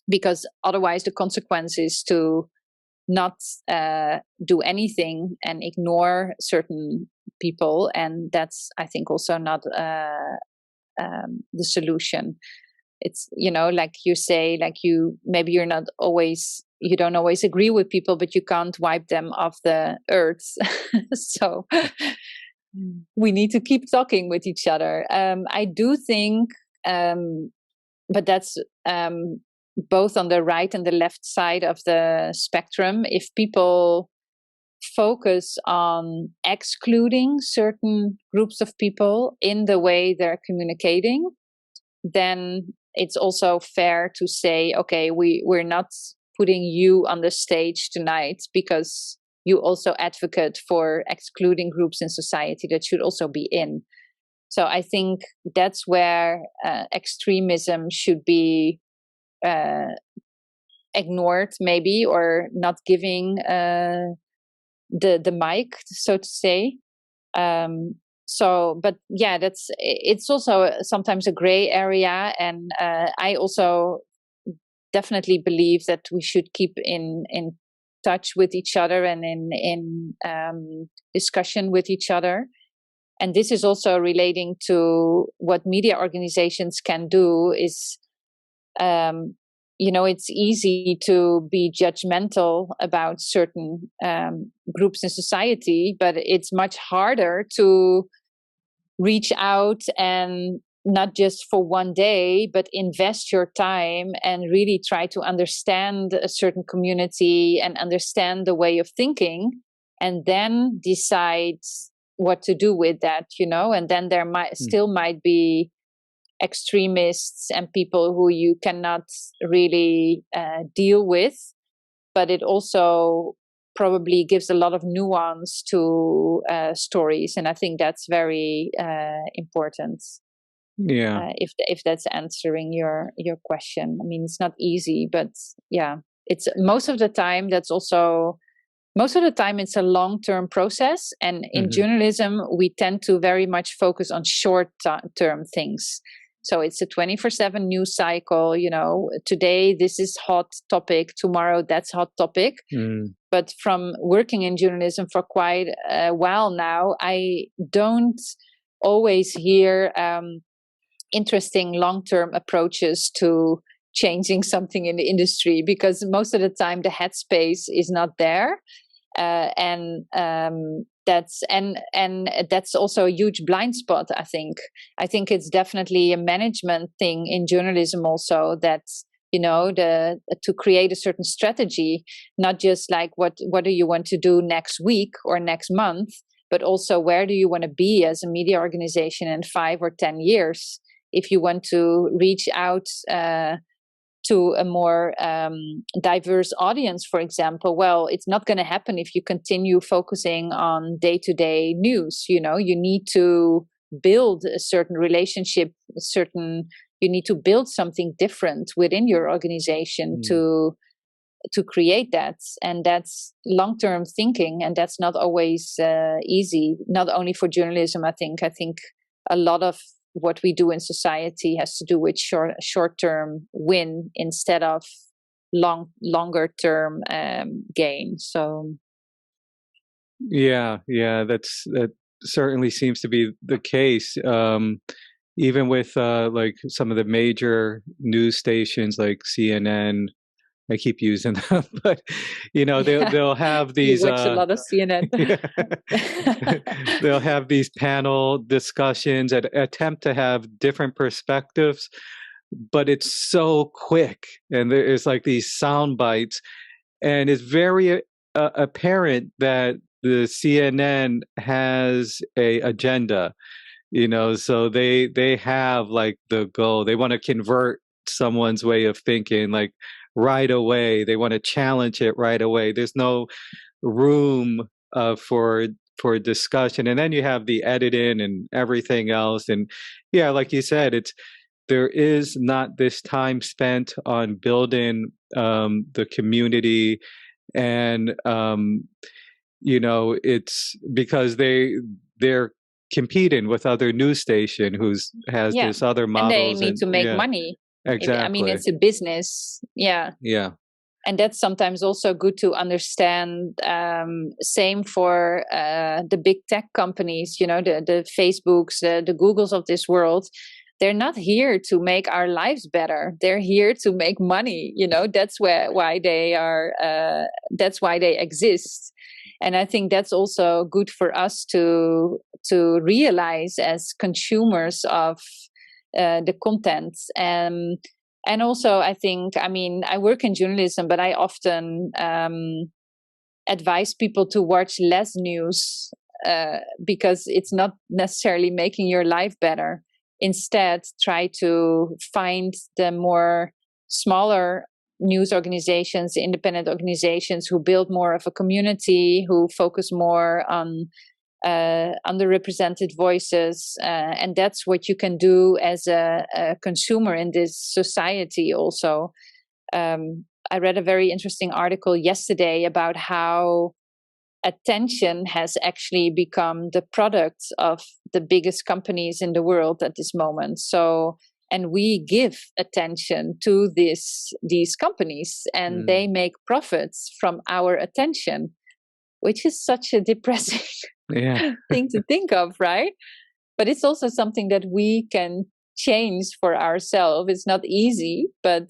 because otherwise the consequence is to not do anything and ignore certain people, and that's, I think, also not the solution. It's, like you say, maybe you don't always agree with people, but you can't wipe them off the earth. So we need to keep talking with each other. I do think, but that's both on the right and the left side of the spectrum. If people focus on excluding certain groups of people in the way they're communicating, then it's also fair to say, okay, we're not putting you on the stage tonight because you also advocate for excluding groups in society that should also be in. So I think that's where extremism should be ignored, maybe, or not giving the mic, so to say. But yeah, it's also sometimes a gray area, and I also definitely believe that we should keep in touch with each other and in discussion with each other. And this is also relating to what media organizations can do. Is it's easy to be judgmental about certain groups in society, but it's much harder to reach out and not just for one day, but invest your time and really try to understand a certain community and understand the way of thinking, and then decide what to do with that, and then there might be extremists and people who you cannot really deal with, but it also probably gives a lot of nuance to stories, and I think that's very important. Yeah. If that's answering your question. I mean, it's not easy, but yeah, it's most of the time it's a long-term process, and in journalism we tend to very much focus on short-term things. So it's a 24/7 news cycle. Today this is hot topic, tomorrow that's hot topic. But from working in journalism for quite a while now, I don't always hear interesting long-term approaches to changing something in the industry, because most of the time the headspace is not there. And that's also a huge blind spot. I think it's definitely a management thing in journalism also, that to create a certain strategy, not just like what do you want to do next week or next month, but also where do you want to be as a media organization in 5 or 10 years. If you want to reach out to a more diverse audience, for example, well, it's not going to happen if you continue focusing on day-to-day news. You need to build a certain relationship, you need to build something different within your organization to create that. And that's long-term thinking, and that's not always easy, not only for journalism. I think a lot of what we do in society has to do with short-term win instead of longer-term gain. So, yeah, that certainly seems to be the case. Even with like some of the major news stations like CNN, I keep using them, but they'll have these. You watch a lot of CNN. They'll have these panel discussions and attempt to have different perspectives, but it's so quick, and there's like these sound bites, and it's very apparent that the CNN has a agenda. So they have like the goal. They want to convert someone's way of thinking, like right away. They want to challenge it right away. There's no room for discussion. And then you have the editing and everything else. And yeah, like you said, there is not this time spent on building the community, and it's because they're competing with other news station has this other models, and they need to make money. Exactly. It's a business. Yeah. And that's sometimes also good to understand. Same for the big tech companies, the Facebooks, the Googles of this world. They're not here to make our lives better. They're here to make money. That's why they are. That's why they exist. And I think that's also good for us to realize as consumers of the content. And also, I think, I work in journalism, but I often advise people to watch less news because it's not necessarily making your life better. Instead, try to find the more smaller news organizations, independent organizations who build more of a community, who focus more on underrepresented voices, and that's what you can do as a consumer in this society also. I read a very interesting article yesterday about how attention has actually become the product of the biggest companies in the world at this moment. So, and we give attention to these companies, and they make profits from our attention, which is such a depressing thing to think of, right? But it's also something that we can change for ourselves. It's not easy, but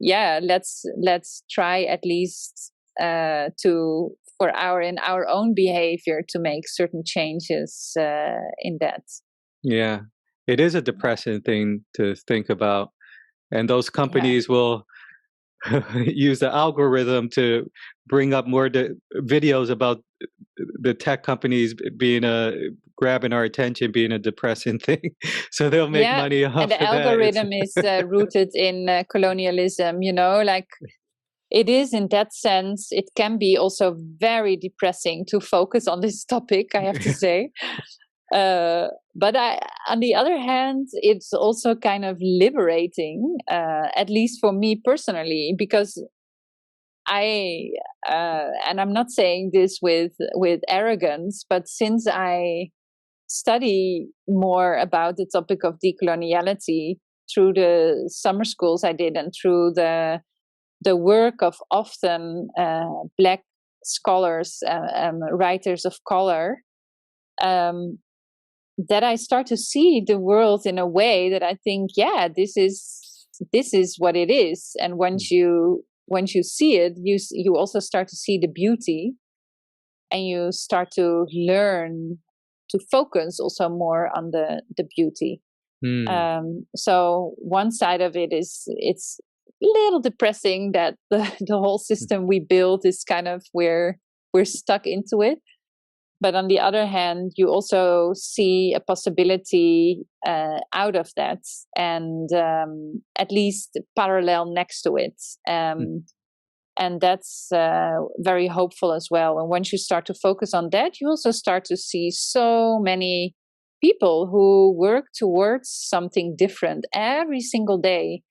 let's try at least in our own behavior to make certain changes in that. Yeah, it is a depressing thing to think about, and those companies will use the algorithm to bring up more videos about the tech companies being grabbing our attention, being a depressing thing. So they'll make money off of that. And the algorithm is rooted in colonialism, like it is in that sense. It can be also very depressing to focus on this topic, I have to say. But on the other hand, it's also kind of liberating, at least for me personally, because and I'm not saying this with arrogance, but since I study more about the topic of decoloniality through the summer schools I did and through the work of often Black scholars, writers of color, that I start to see the world in a way that I think, yeah, this is what it is. And once you see it, you also start to see the beauty, and you start to learn to focus also more on the beauty. So one side of it is it's a little depressing that the whole system we built is kind of we're stuck into it. But on the other hand, you also see a possibility out of that, and at least parallel next to it. And that's very hopeful as well. And once you start to focus on that, you also start to see so many people who work towards something different every single day,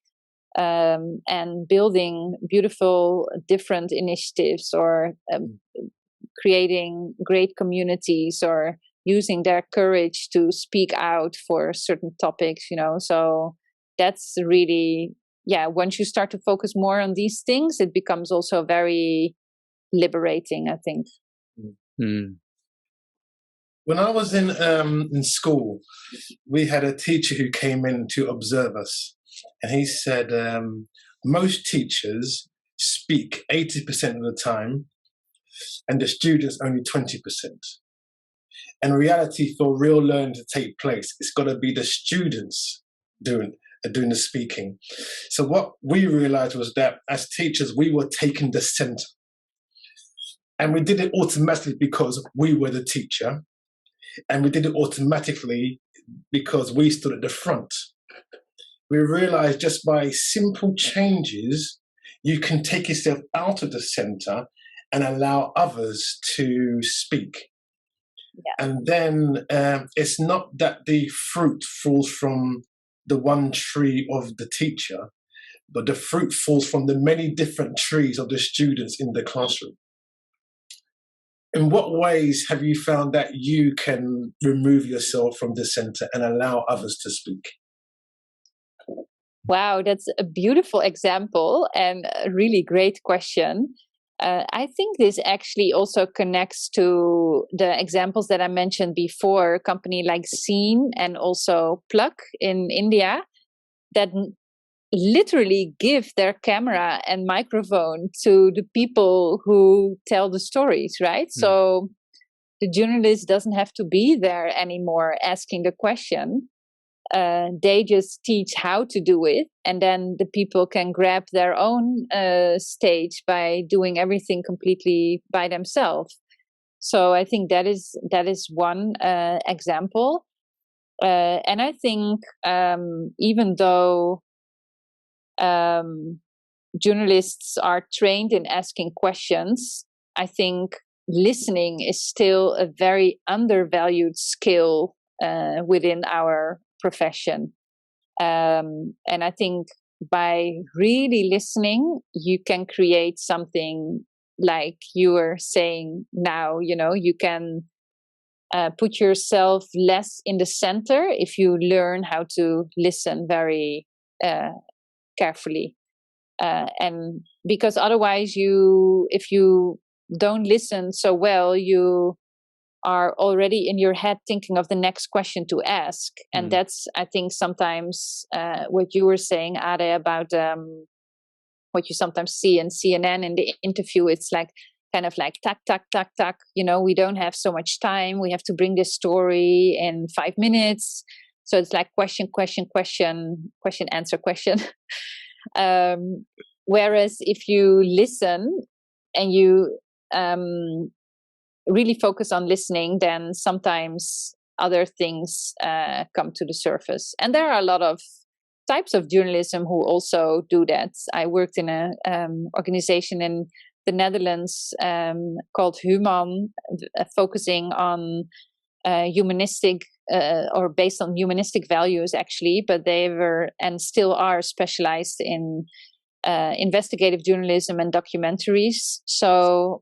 and building beautiful different initiatives, or creating great communities, or using their courage to speak out for certain topics, So that's really, once you start to focus more on these things, it becomes also very liberating, I think. When I was in school, we had a teacher who came in to observe us, and he said most teachers speak 80% of the time, and the students only 20%. In reality, for real learning to take place, it's got to be the students doing the speaking. So what we realized was that as teachers, we were taking the center. And we did it automatically because we were the teacher. And we did it automatically because we stood at the front. We realized just by simple changes, you can take yourself out of the center and allow others to speak. Yeah. And then it's not that the fruit falls from the one tree of the teacher, but the fruit falls from the many different trees of the students in the classroom. In what ways have you found that you can remove yourself from the center and allow others to speak? Wow, that's a beautiful example and a really great question. I think this actually also connects to the examples that I mentioned before, a company like Scene and also Plug in India, that literally give their camera and microphone to the people who tell the stories, right? So the journalist doesn't have to be there anymore asking the question. They just teach how to do it, and then the people can grab their own stage by doing everything completely by themselves. So I think that is one example. And I think even though journalists are trained in asking questions, I think listening is still a very undervalued skill within our profession. And I think by really listening, you can create something like you were saying now. You can put yourself less in the center if you learn how to listen very carefully. And because otherwise if you don't listen so well, you are already in your head thinking of the next question to ask. And that's, I think, sometimes what you were saying, Ade, about what you sometimes see in CNN in the interview. It's like kind of like tack, tack, tack, tack. We don't have so much time. We have to bring this story in 5 minutes. So it's like question, question, question, question, answer, question. Whereas if you listen and you really focus on listening, then sometimes other things come to the surface. And there are a lot of types of journalism who also do that. I worked in an organization in the Netherlands called Human, focusing on humanistic or based on humanistic values, actually, but they were and still are specialized in investigative journalism and documentaries. So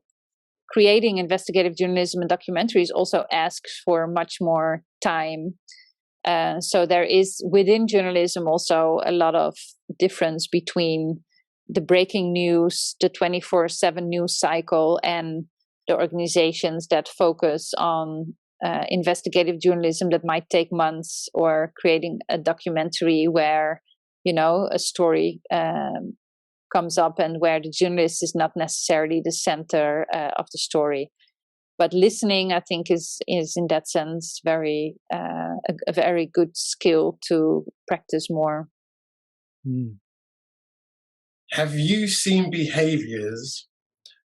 creating investigative journalism and documentaries also asks for much more time. So there is within journalism also a lot of difference between the breaking news, the 24/7 news cycle, and the organizations that focus on investigative journalism that might take months, or creating a documentary where, a story comes up and where the journalist is not necessarily the center of the story. But listening, I think, is in that sense very a very good skill to practice more. Mm. Have you seen behaviors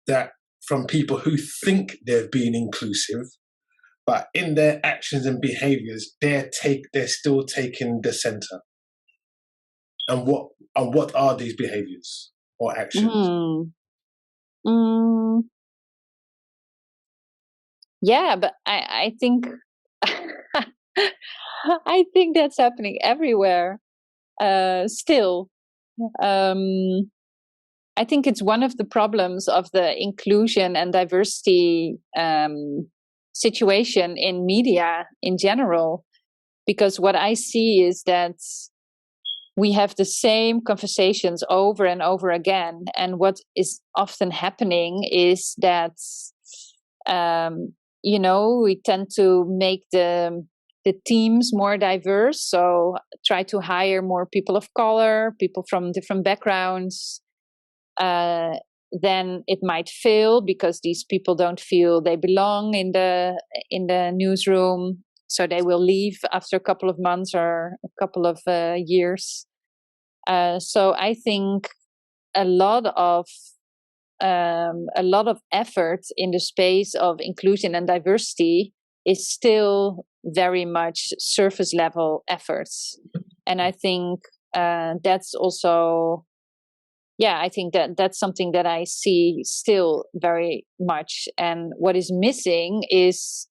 that from people who think they're being inclusive, but in their actions and behaviors, they're still taking the center? And what are these behaviors or actions? Yeah, but I think I think that's happening everywhere still. I think it's one of the problems of the inclusion and diversity situation in media in general, because what I see is that we have the same conversations over and over again, and what is often happening is that we tend to make the teams more diverse, so try to hire more people of color, people from different backgrounds. Then it might fail because these people don't feel they belong in the newsroom, so they will leave after a couple of months or a couple of years. So I think a lot of effort in the space of inclusion and diversity is still very much surface level efforts, and I think that's also. Yeah, I think that's something that I see still very much. And what is missing is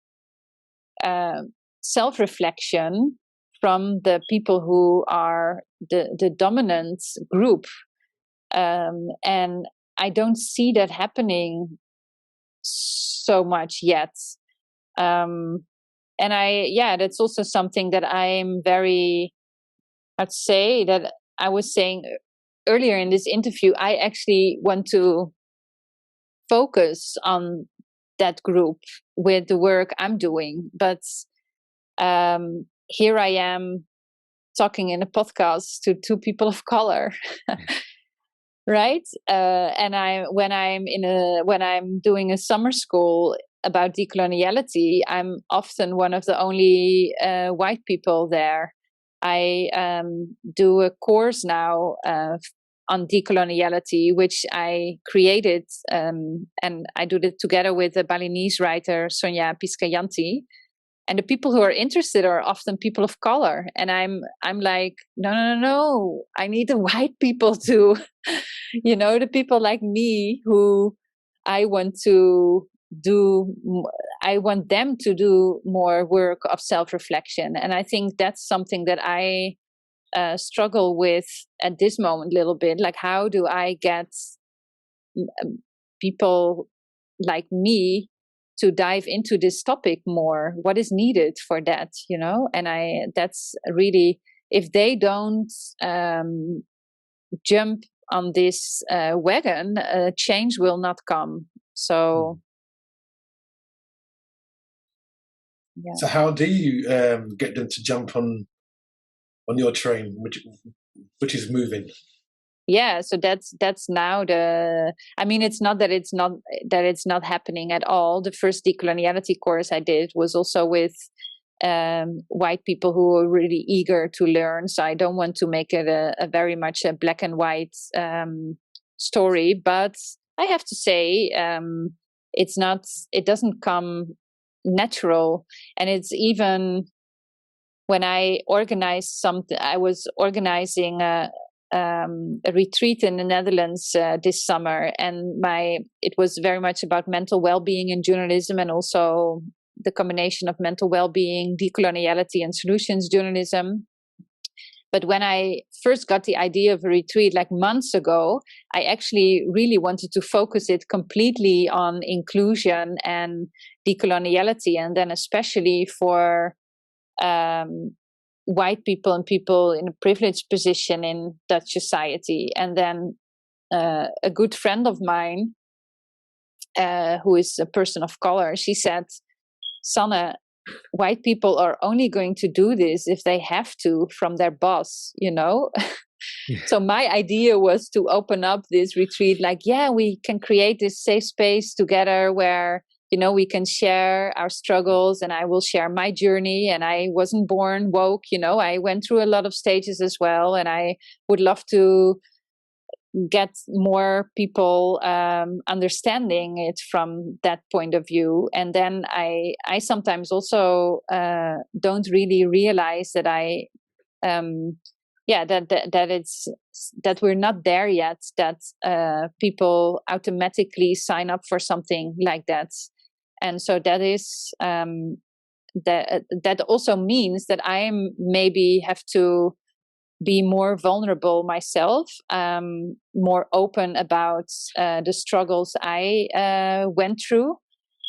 self-reflection from the people who are the dominant group. And I don't see that happening so much yet. And that's also something that I'm very, I'd say that I was saying earlier in this interview, I actually want to focus on that group with the work I'm doing. But here I am talking in a podcast to two people of color, right? And when I'm doing a summer school about decoloniality, I'm often one of the only white people there. I do a course now on decoloniality, which I created, and I do it together with the Balinese writer Sonia Piscayanti. And the people who are interested are often people of color. And I'm like, no, I need the white people to, the people like me who I want them to do more work of self-reflection. And I think that's something that I struggle with at this moment a little bit. Like, how do I get people like me to dive into this topic more? What is needed for that, And that's really, if they don't jump on this wagon, change will not come. So yeah. So how do you get them to jump on your train, which is moving? Yeah, so that's now it's not that it's not happening at all. The first decoloniality course I did was also with white people who are really eager to learn. So I don't want to make it a very much a black and white story, but I have to say it doesn't come natural. And it's even when I organized something, I was organizing a retreat in the Netherlands this summer, and it was very much about mental well-being in journalism, and also the combination of mental well-being, decoloniality, and solutions journalism. But when I first got the idea of a retreat like months ago, I actually really wanted to focus it completely on inclusion and decoloniality, and then especially for white people and people in a privileged position in Dutch society. And then a good friend of mine, who is a person of color, she said, Sanne, white people are only going to do this if they have to from their boss, you know? So my idea was to open up this retreat, like, yeah, we can create this safe space together where, you know, we can share our struggles, and I will share my journey. And I wasn't born woke, you know, I went through a lot of stages as well. And I would love to get more people understanding it from that point of view. And then I sometimes also don't really realize that that we're not there yet, that people automatically sign up for something like that. And so that is that also means that I maybe have to be more vulnerable myself, more open about the struggles I went through,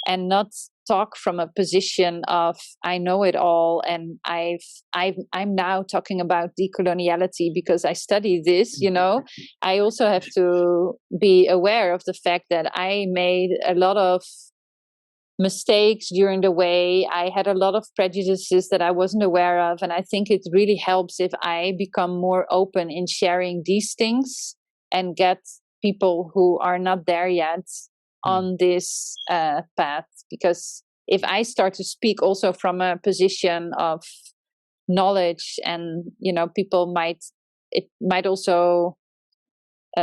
and not talk from a position of I know it all, and I'm now talking about decoloniality because I study this, you know. I also have to be aware of the fact that I made a lot of mistakes during the way. I had a lot of prejudices that I wasn't aware of. And I think it really helps if I become more open in sharing these things and get people who are not there yet on this path. Because if I start to speak also from a position of knowledge, and, you know, it might also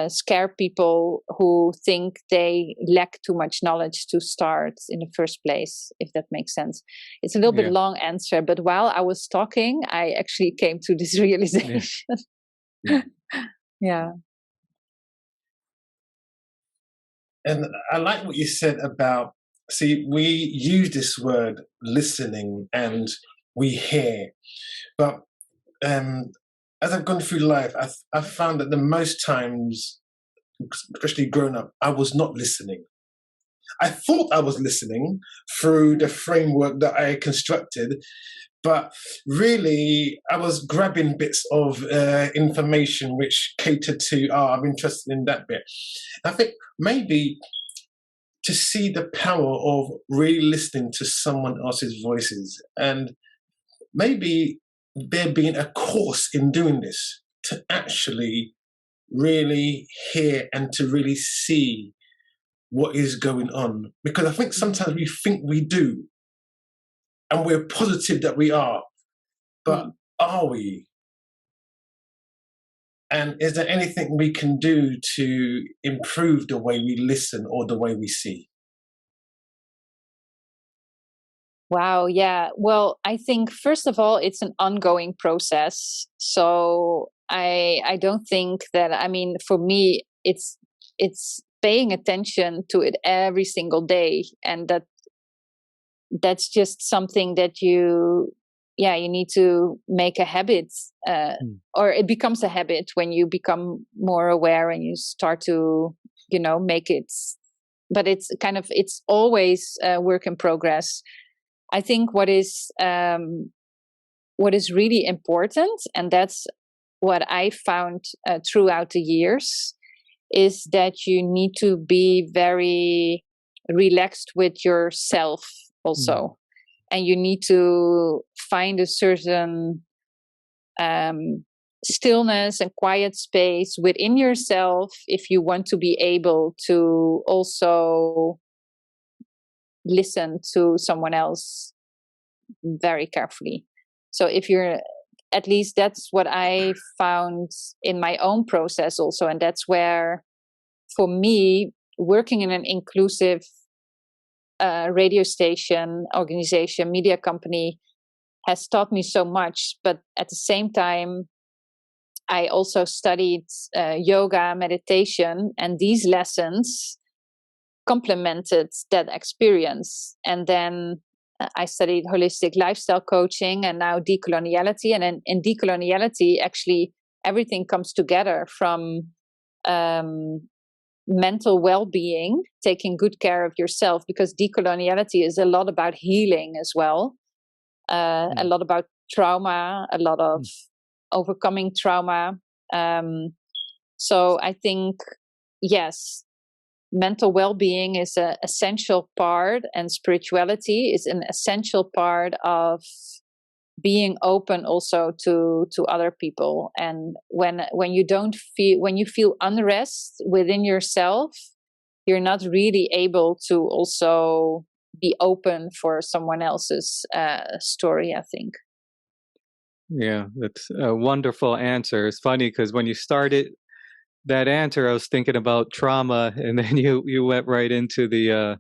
scare people who think they lack too much knowledge to start in the first place, if that makes sense. It's a little bit long answer, but while I was talking, I actually came to this realization. Yeah. And I like what you said about, see, we use this word listening and we hear, but as I've gone through life, I've found that the most times, especially growing up, I was not listening. I thought I was listening through the framework that I constructed, but really I was grabbing bits of information which catered to, I'm interested in that bit. I think maybe to see the power of really listening to someone else's voices, and maybe there being a course in doing this, to actually really hear and to really see what is going on. Because I think sometimes we think we do, and we're positive that we are, but are we? And is there anything we can do to improve the way we listen or the way we see? Wow. Yeah. Well, I think first of all, it's an ongoing process. So I don't think that, I mean, for me, it's paying attention to it every single day. And that's just something that you need to make a habit, or it becomes a habit when you become more aware and you start to, you know, make it, but it's always a work in progress. I think what is really important, and that's what I found throughout the years, is that you need to be very relaxed with yourself also. And you need to find a certain stillness and quiet space within yourself if you want to be able to also listen to someone else very carefully. So if you're, at least that's what I found in my own process also. And that's where, for me, working in an inclusive radio station, organization, media company has taught me so much. But at the same time, I also studied yoga, meditation, and these lessons complemented that experience. And then I studied holistic lifestyle coaching and now decoloniality. And in decoloniality, actually, everything comes together from mental well-being, taking good care of yourself, because decoloniality is a lot about healing as well. a lot about trauma, a lot of overcoming trauma. So I think, yes, mental well-being is an essential part, and spirituality is an essential part of being open also to other people. And when you feel unrest within yourself, you're not really able to also be open for someone else's story, I think. Yeah, that's a wonderful answer. It's funny because when you started that answer, I was thinking about trauma, and then you went right into the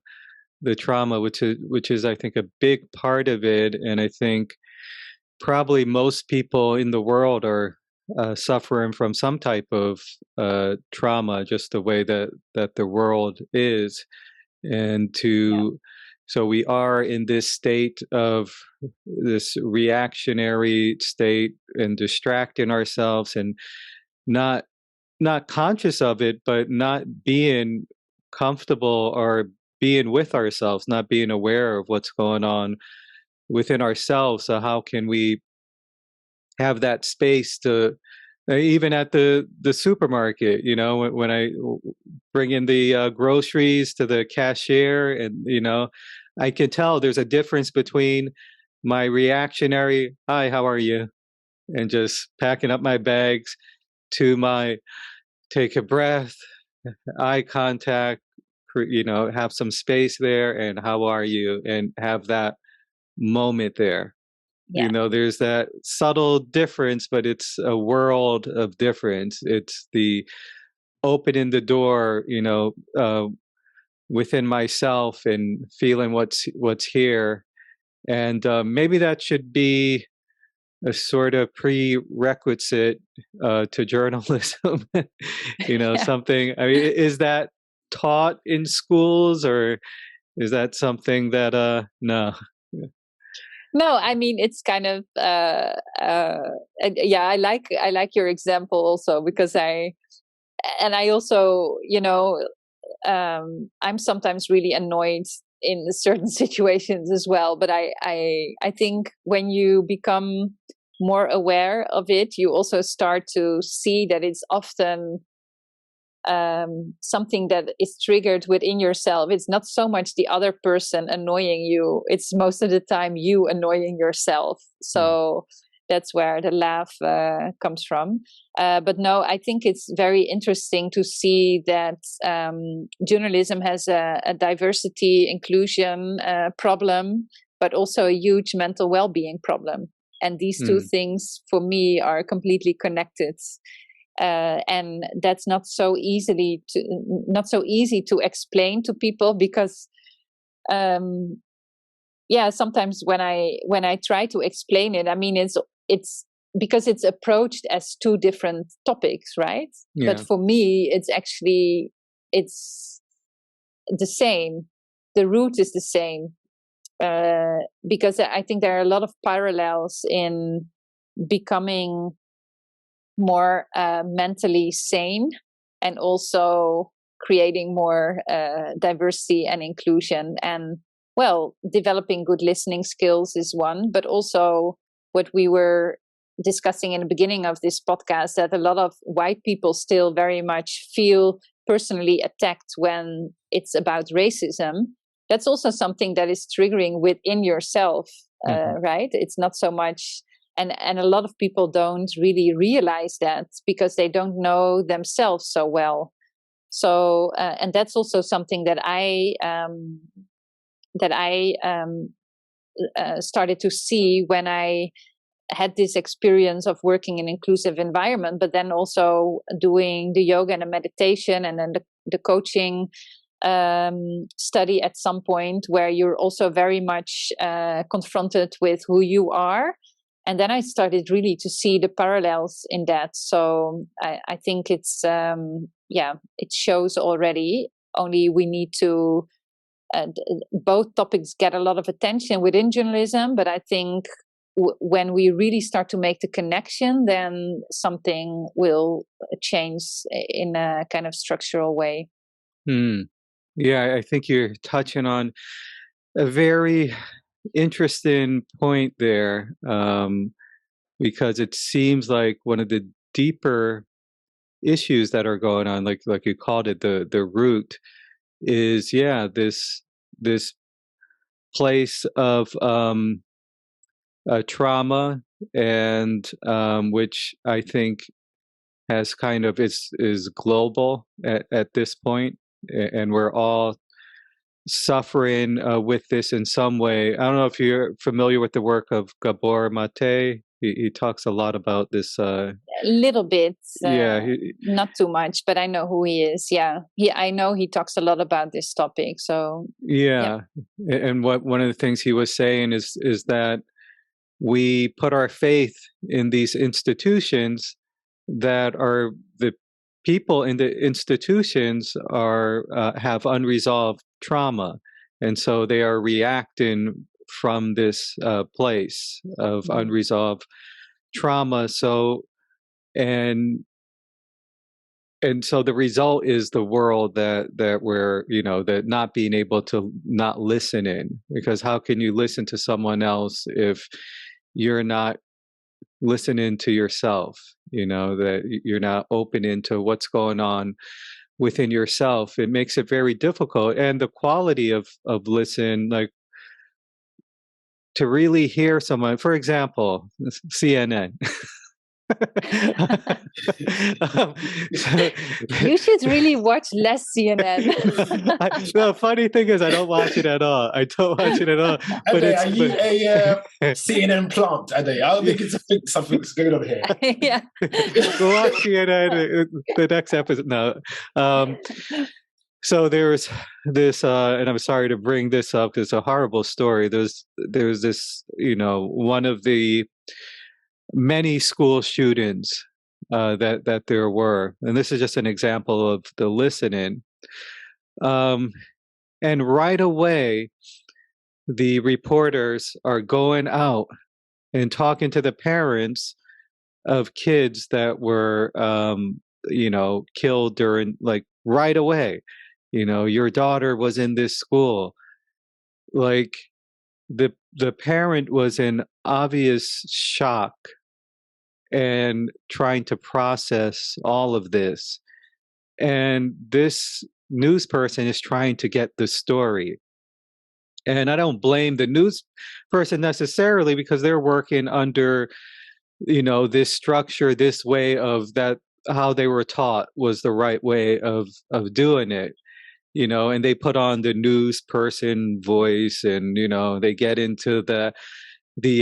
trauma, which is I think a big part of it. And I think probably most people in the world are suffering from some type of trauma, just the way that the world is, and so we are in this state of this reactionary state and distracting ourselves and not conscious of it, but not being comfortable or being with ourselves, not being aware of what's going on within ourselves. So how can we have that space to even at the supermarket, when I bring in the groceries to the cashier, and I can tell there's a difference between my reactionary "Hi, how are you?" and just packing up my bags to my take a breath, eye contact, have some space there, and "How are you?" and have that moment there. There's that subtle difference, but it's a world of difference. It's the opening the door, within myself and feeling what's here. And maybe that should be a sort of prerequisite to journalism. Something. I mean, is that taught in schools, or is that something that no? No, I mean, it's kind of yeah. I like your example also, because I also, I'm sometimes really annoyed in certain situations as well. But I think when you become more aware of it, you also start to see that it's often something that is triggered within yourself. It's not so much the other person annoying you, it's most of the time you annoying yourself. So that's where the laugh comes from. But no, I think it's very interesting to see that journalism has a diversity inclusion problem, but also a huge mental well-being problem. And these two things for me are completely connected. And that's not so easy to explain to people, because sometimes when I try to explain it, I mean, it's because it's approached as two different topics, right? But for me, it's the same. The root is the same, because I think there are a lot of parallels in becoming more mentally sane, and also creating more diversity and inclusion. And developing good listening skills is one, but also what we were discussing in the beginning of this podcast, that a lot of white people still very much feel personally attacked when it's about racism. That's also something that is triggering within yourself, right? It's not so much. And a lot of people don't really realize that, because they don't know themselves so well. So, and that's also something that I started to see when I had this experience of working in an inclusive environment, but then also doing the yoga and the meditation, and then the coaching study at some point, where you're also very much confronted with who you are. And then I started really to see the parallels in that. So I think it's, it shows already. Only we need to, both topics get a lot of attention within journalism. But I think when we really start to make the connection, then something will change in a kind of structural way. Yeah, I think you're touching on a very interesting point there, because it seems like one of the deeper issues that are going on, like you called it, the root is, yeah, this place of trauma, and which I think has kind of is global at this point, and we're all suffering with this in some way. I don't know if you're familiar with the work of Gabor Mate. He talks a lot about this. A little bit, yeah, not too much, but I know who he is. Yeah, I know he talks a lot about this topic. So yeah, and one of the things he was saying is that we put our faith in these institutions that are the people in the institutions are have unresolved trauma, and so they are reacting from this place of unresolved trauma. So and so the result is the world that we're, that not being able to not listen in, because how can you listen to someone else if you're not listening to yourself, that you're not open into what's going on within yourself? It makes it very difficult. And the quality of listen, like to really hear someone, for example, CNN. You should really watch less CNN. The funny thing is, I don't watch it at all. But Ade, are you a CNN plant, Ade? I think something's going on here. Yeah. We'll watch CNN the next episode. No. So there's this, and I'm sorry to bring this up because it's a horrible story. There's this, one of the many school shootings that there were, and this is just an example of the listening. And right away, the reporters are going out and talking to the parents of kids that were, killed during, like, right away. Your daughter was in this school. Like, the parent was in obvious shock and trying to process all of this. And this news person is trying to get the story. And I don't blame the news person necessarily, because they're working under, this structure, this way of that, how they were taught was the right way of doing it, and they put on the news person voice, and, they get into the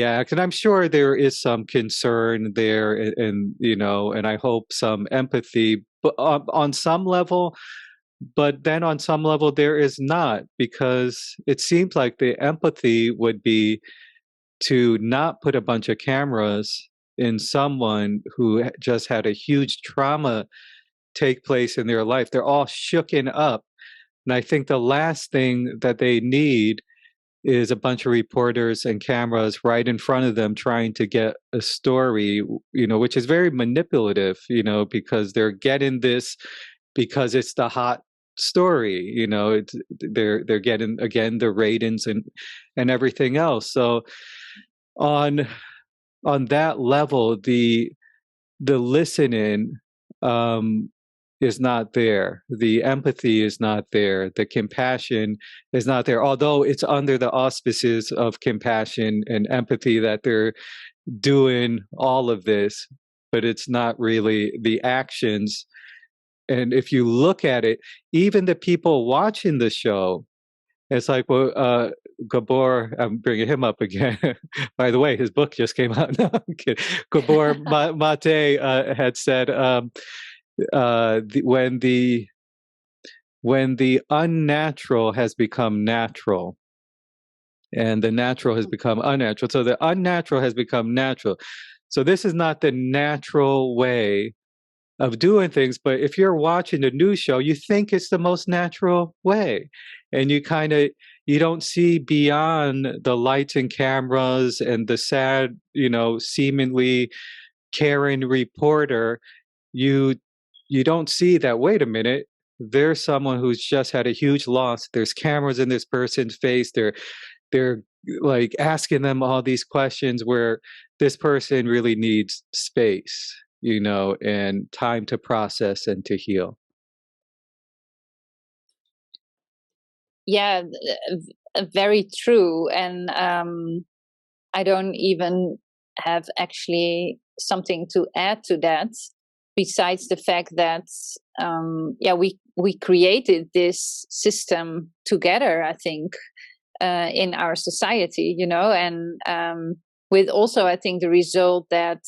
act. And I'm sure there is some concern there, and and I hope some empathy, but on some level. But then on some level there is not, because it seems like the empathy would be to not put a bunch of cameras in someone who just had a huge trauma take place in their life. They're all shooken up. And I think the last thing that they need is a bunch of reporters and cameras right in front of them trying to get a story, which is very manipulative, because they're getting this because it's the hot story, they're getting, again, the ratings and everything else. So on that level, the listening is not there. The empathy is not there. The compassion is not there. Although it's under the auspices of compassion and empathy that they're doing all of this, but it's not really the actions. And if you look at it, even the people watching the show, it's like, well, Gabor, I'm bringing him up again. By the way, his book just came out. No, I'm kidding. Gabor Mate had said, when the unnatural has become natural, and the natural has become unnatural, so the unnatural has become natural. So this is not the natural way of doing things, but if you're watching a news show, you think it's the most natural way, and you don't see beyond the lights and cameras and the sad, seemingly caring reporter. You don't see that, wait a minute, there's someone who's just had a huge loss. There's cameras in this person's face. they're like asking them all these questions where this person really needs space, and time to process and to heal. Yeah, very true. And I don't even have actually something to add to that, besides the fact that we created this system together, I think, in our society, and with also, I think, the result that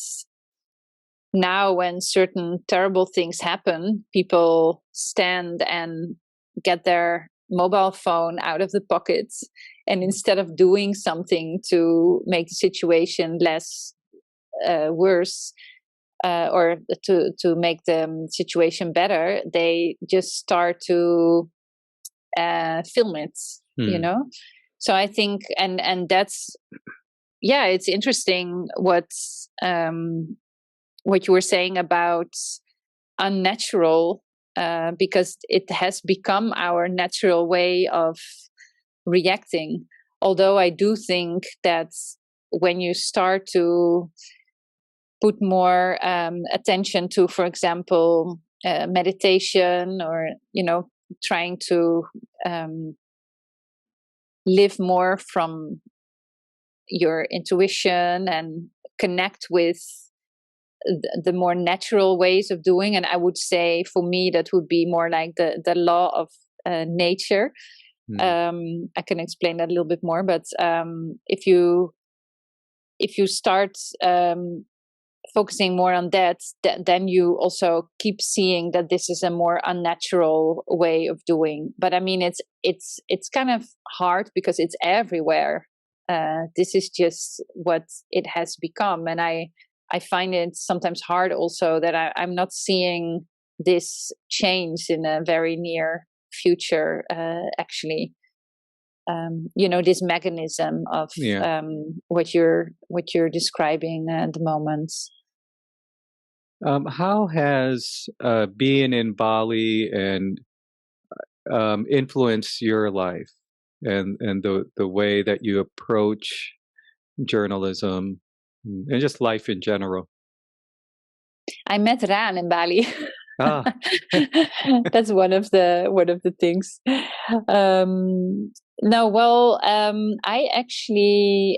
now when certain terrible things happen, people stand and get their mobile phone out of the pockets, and instead of doing something to make the situation less worse, or to make the situation better, they just start to film it, So I think, and that's, it's interesting what you were saying about unnatural, because it has become our natural way of reacting. Although I do think that when you start to put more attention to, for example, meditation, or trying to live more from your intuition and connect with the more natural ways of doing, and I would say for me that would be more like the law of nature. I can explain that a little bit more, but if you start focusing more on that, then you also keep seeing that this is a more unnatural way of doing. But I mean, it's kind of hard because it's everywhere. This is just what it has become, and I find it sometimes hard also that I'm not seeing this change in a very near future, actually. This mechanism of what you're describing at the moment. How has being in Bali and influenced your life and the way that you approach journalism and just life in general? I met Raan in Bali. Ah. That's one of the things. No, well, I actually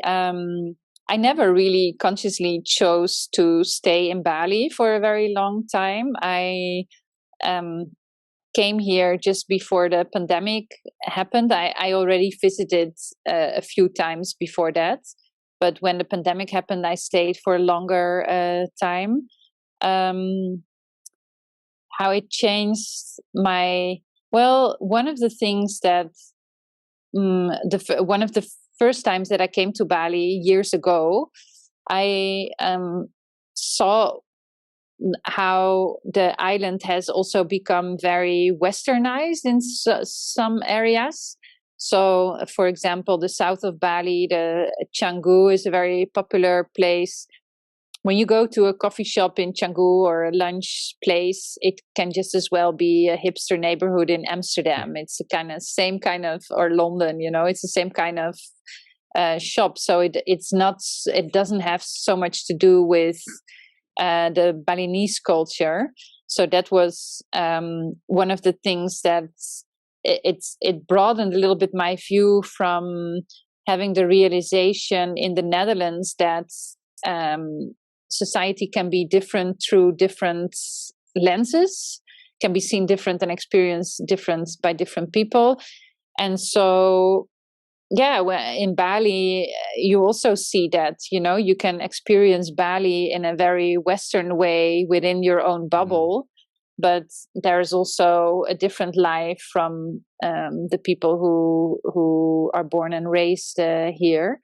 I never really consciously chose to stay in Bali for a very long time. I came here just before the pandemic happened. I already visited a few times before that, but when the pandemic happened, I stayed for a longer time. How it changed one of the things that one of the first times that I came to Bali years ago, I saw how the island has also become very westernized in some areas. So, for example, the south of Bali, the Canggu is a very popular place. When you go to a coffee shop in Canggu or a lunch place, it can just as well be a hipster neighborhood in Amsterdam. It's the same kind of, or London, it's the same kind of shop. So it doesn't have so much to do with the Balinese culture. So that was one of the things that it broadened a little bit my view from having the realization in the Netherlands that society can be different through different lenses, can be seen different and experienced different by different people. And so, in Bali, you also see that, you can experience Bali in a very Western way within your own bubble, but there's also a different life from the people who are born and raised here.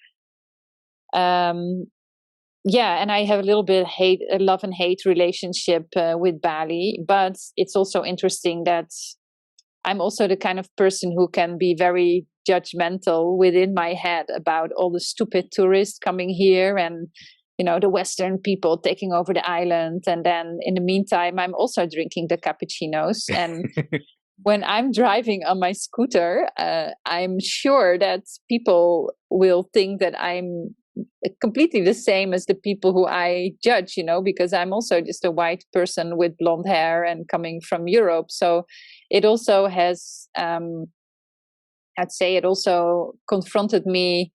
And I have a little bit a love and hate relationship with Bali, but it's also interesting that I'm also the kind of person who can be very judgmental within my head about all the stupid tourists coming here and, the Western people taking over the island. And then in the meantime, I'm also drinking the cappuccinos. And when I'm driving on my scooter, I'm sure that people will think that I'm completely the same as the people who I judge, because I'm also just a white person with blonde hair and coming from Europe. So it also has, I'd say it also confronted me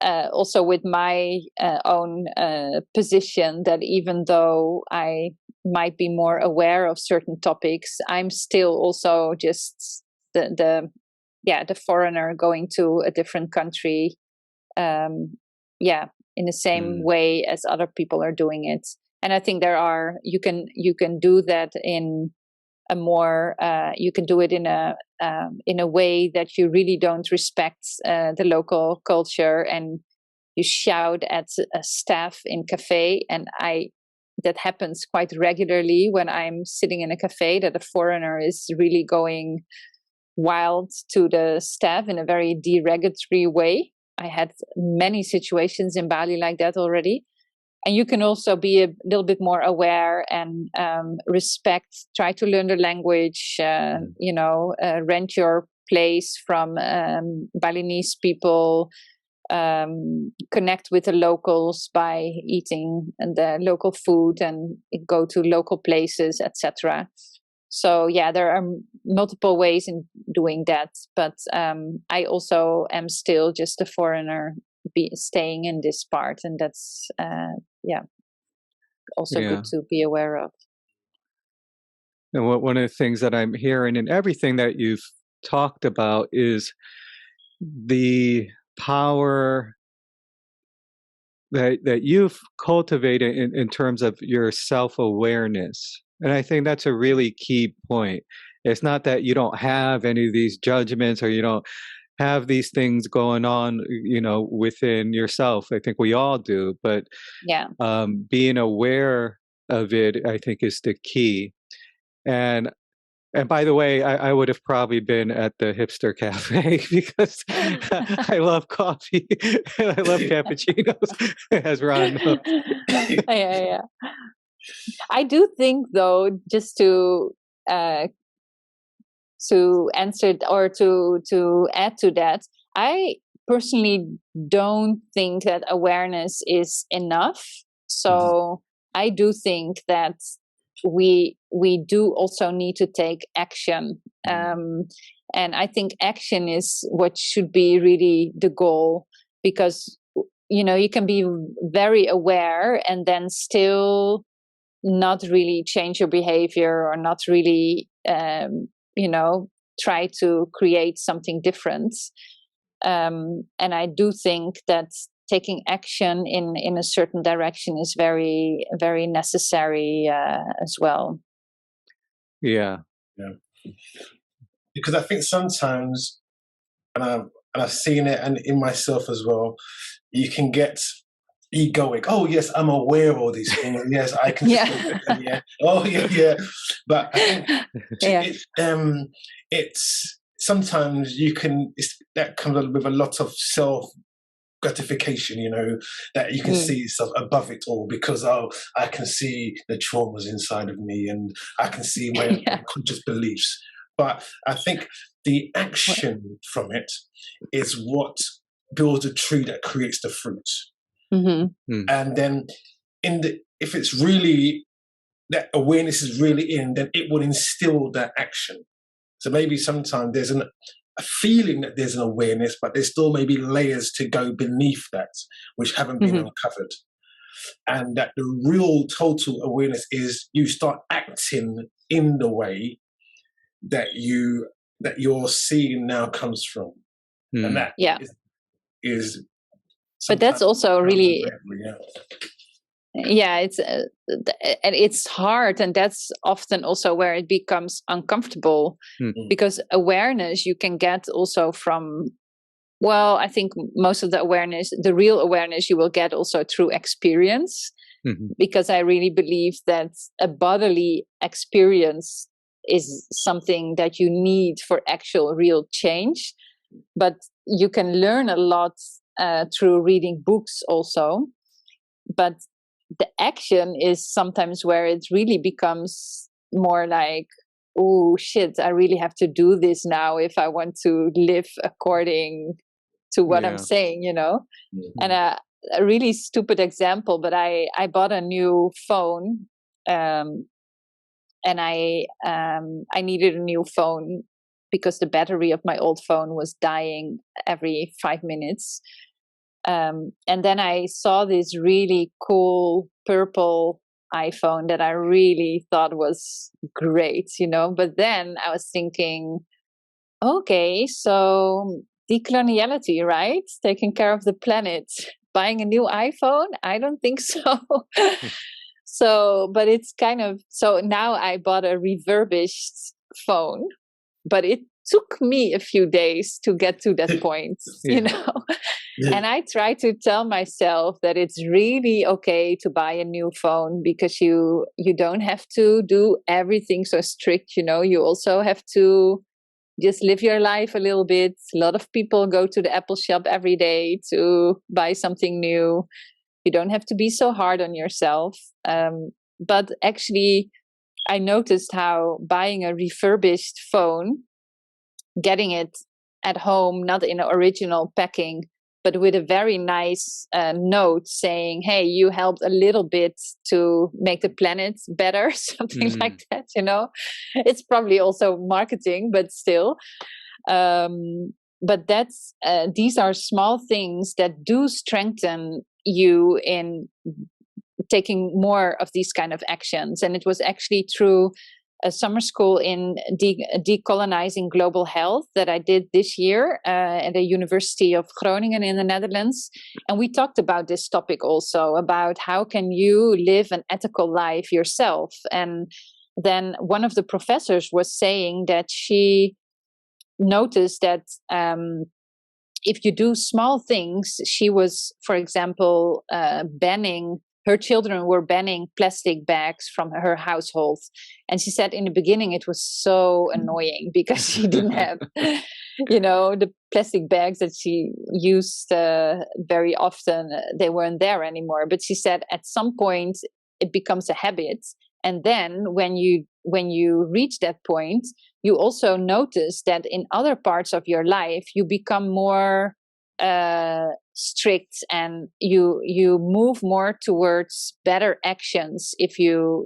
also with my own position, that even though I might be more aware of certain topics, I'm still also just the foreigner going to a different country, in the same way as other people are doing it. And I think you can do that in a more you can do it in a way that you really don't respect the local culture, and you shout at a staff in cafe. And that happens quite regularly when I'm sitting in a cafe, that a foreigner is really going wild to the staff in a very derogatory way. I had many situations in Bali like that already. And you can also be a little bit more aware and respect, try to learn the language, rent your place from Balinese people, connect with the locals by eating the local food and go to local places, etc. So there are multiple ways in doing that, but I also am still just a foreigner staying in this part, and that's also good to be aware of. And one of the things that I'm hearing in everything that you've talked about is the power that you've cultivated in terms of your self-awareness. And I think that's a really key point. It's not that you don't have any of these judgments, or you don't have these things going on, within yourself. I think we all do, but being aware of it, I think, is the key. And by the way, I would have probably been at the hipster cafe because I love coffee and I love cappuccinos, as Ron knows. Yeah. I do think, though, just to answer or to add to that, I personally don't think that awareness is enough. So I do think that we do also need to take action, and I think action is what should be really the goal, because you can be very aware and then still not really change your behavior, or not really try to create something different. And I do think that taking action in a certain direction is very, very necessary as well. Yeah. Because I think sometimes, and I've seen it, and in myself as well, you can get egoic. Oh yes, I'm aware of all these things. Yes, I can. Yeah. Oh yeah. But I think it's sometimes that comes with a lot of self gratification, that you can see yourself above it all, because I can see the traumas inside of me, and I can see my unconscious beliefs. But I think the action from it is what builds a tree that creates the fruit. And then if it's really, that awareness is really in, then it will instill that action. So maybe sometimes there's a feeling that there's an awareness, but there's still maybe layers to go beneath that which haven't been uncovered. And that the real total awareness is you start acting in the way that your seeing now comes from. And that is but that's also really it's and it's hard, and that's often also where it becomes uncomfortable, because awareness you can get also from, I think most of the real awareness you will get also through experience, because I really believe that a bodily experience is something that you need for actual real change. But you can learn a lot through reading books also, but the action is sometimes where it really becomes more like oh shit, I really have to do this now if I want to live according to what I'm saying, you know. Mm-hmm. And a really stupid example, but I bought a new phone, and I needed a new phone because the battery of my old phone was dying every 5 minutes. And then I saw this really cool purple iPhone that I really thought was great, you know. But then I was thinking, okay, so decoloniality, right? Taking care of the planet, buying a new iPhone? I don't think so. So, but it's kind of, so now I bought a refurbished phone, but it took me a few days to get to that point, you know. And I try to tell myself that it's really okay to buy a new phone because you don't have to do everything so strict, you know. You also have to just live your life a little bit. A lot of people go to the Apple shop every day to buy something new. You don't have to be so hard on yourself. But actually, I noticed how buying a refurbished phone, getting it at home, not in original packing, but with a very nice note saying, hey, you helped a little bit to make the planet better, something like that, you know. It's probably also marketing, but still. But that's these are small things that do strengthen you in taking more of these kind of actions. And it was actually through a summer school in Decolonizing Global Health that I did this year at the University of Groningen in the Netherlands. And we talked about this topic also, about how can you live an ethical life yourself. And then one of the professors was saying that she noticed that if you do small things, she was, for example, her children were banning plastic bags from her household. And she said in the beginning it was so annoying because she didn't have, you know, the plastic bags that she used very often, they weren't there anymore. But she said at some point it becomes a habit. And then when you reach that point, you also notice that in other parts of your life, you become more strict and you move more towards better actions if you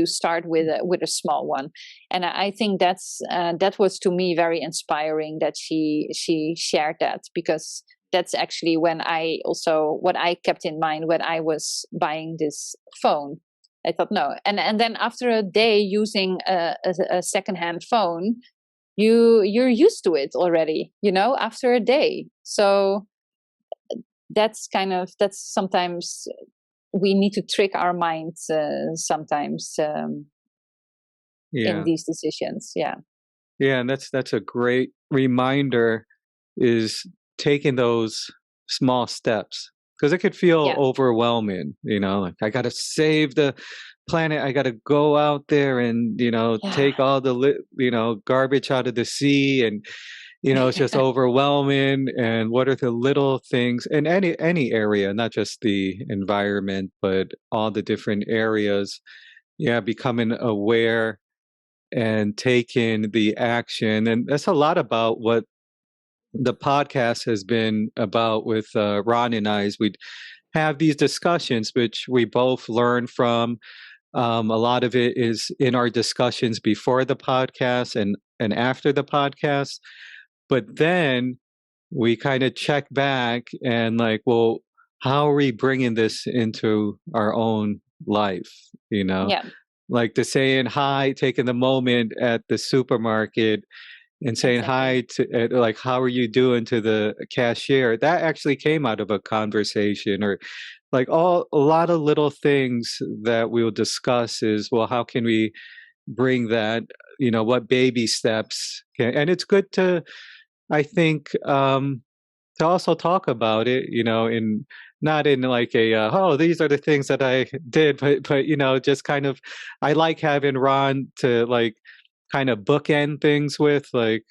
start with a small one. And I think that was to me very inspiring that she shared that, because that's actually what I kept in mind when I was buying this phone. I thought, no. And then after a day using a secondhand phone, you're used to it already, you know, after a day. So that's sometimes we need to trick our minds sometimes in these decisions. Yeah. Yeah, and that's a great reminder, is taking those small steps, because it could feel overwhelming, you know, like I got to save the planet, I got to go out there and, you know, take all the garbage out of the sea, and you know, it's just overwhelming. And what are the little things in any area, not just the environment, but all the different areas? Becoming aware and taking the action. And that's a lot about what the podcast has been about with Ron and I. We'd have these discussions, which we both learn from. A lot of it is in our discussions before the podcast and after the podcast. But then we kind of check back and like, well, how are we bringing this into our own life? You know, like to saying hi, taking the moment at the supermarket and saying hi to, like, how are you doing to the cashier? That actually came out of a conversation, or like a lot of little things that we'll discuss is, well, how can we bring that, you know, what baby steps can, and it's good to, I think, to also talk about it, you know, in not in like a oh, these are the things that I did, but you know, just kind of, I like having Ron to like kind of bookend things with, like,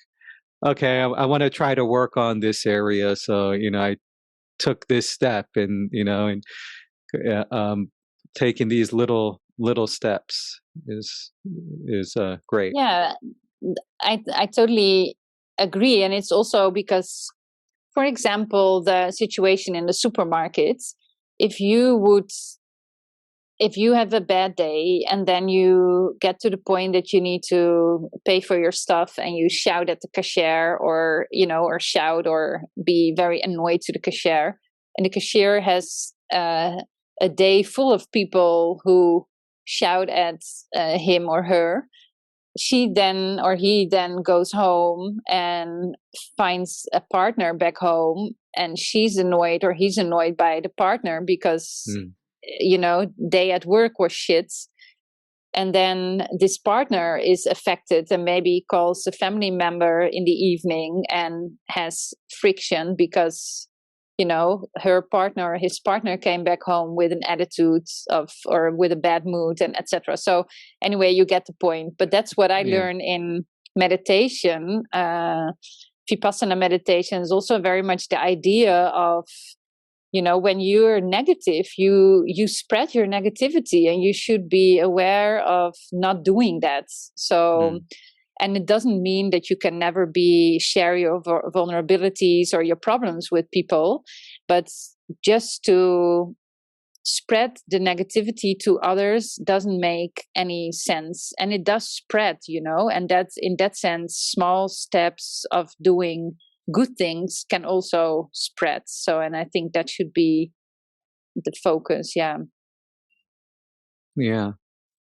okay, I want to try to work on this area, so you know, I took this step, and you know, and taking these little steps. is great. Yeah, I totally agree, and it's also because, for example, the situation in the supermarkets, if you have a bad day and then you get to the point that you need to pay for your stuff and you shout at the cashier, or or shout or be very annoyed to the cashier, and the cashier has a day full of people who shout at him or her, he then goes home and finds a partner back home, and she's annoyed or he's annoyed by the partner because day at work was shit. And then this partner is affected and maybe calls a family member in the evening and has friction because her partner or his partner came back home with an attitude or with a bad mood, and etc. So anyway, you get the point. But that's what I learn in meditation. Vipassana meditation is also very much the idea of when you're negative, you spread your negativity, and you should be aware of not doing that. So and it doesn't mean that you can never share your vulnerabilities or your problems with people, but just to spread the negativity to others doesn't make any sense. And it does spread, and that's, in that sense, small steps of doing good things can also spread. So, and I think that should be the focus. Yeah.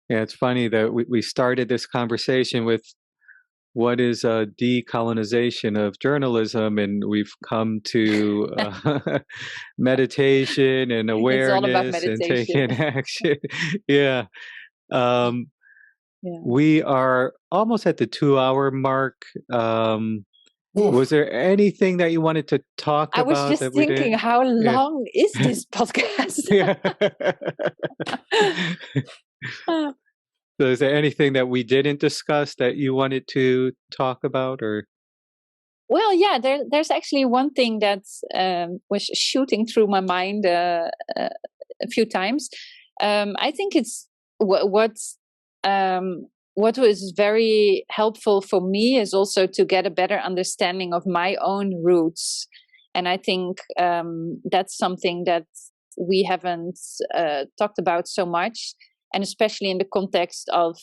It's funny that we started this conversation with what is a decolonization of journalism, and we've come to meditation and awareness and taking action. We are almost at the 2-hour mark. Was there anything that you wanted to talk about? I was just thinking, how long is this podcast? So is there anything that we didn't discuss that you wanted to talk about, or? Well, there's actually one thing that was shooting through my mind a few times. I think it's what was very helpful for me is also to get a better understanding of my own roots. And I think that's something that we haven't talked about so much. And especially in the context of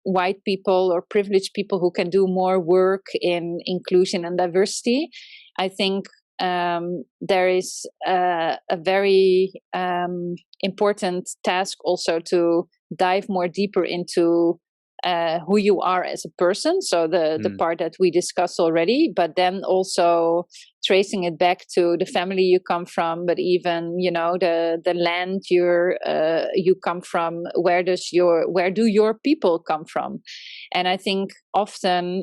white people or privileged people who can do more work in inclusion and diversity, I think there is a very important task also to dive more deeper into who you are as a person. So the part that we discussed already, but then also tracing it back to the family you come from, but even the land you come from. Where do your people come from? And I think often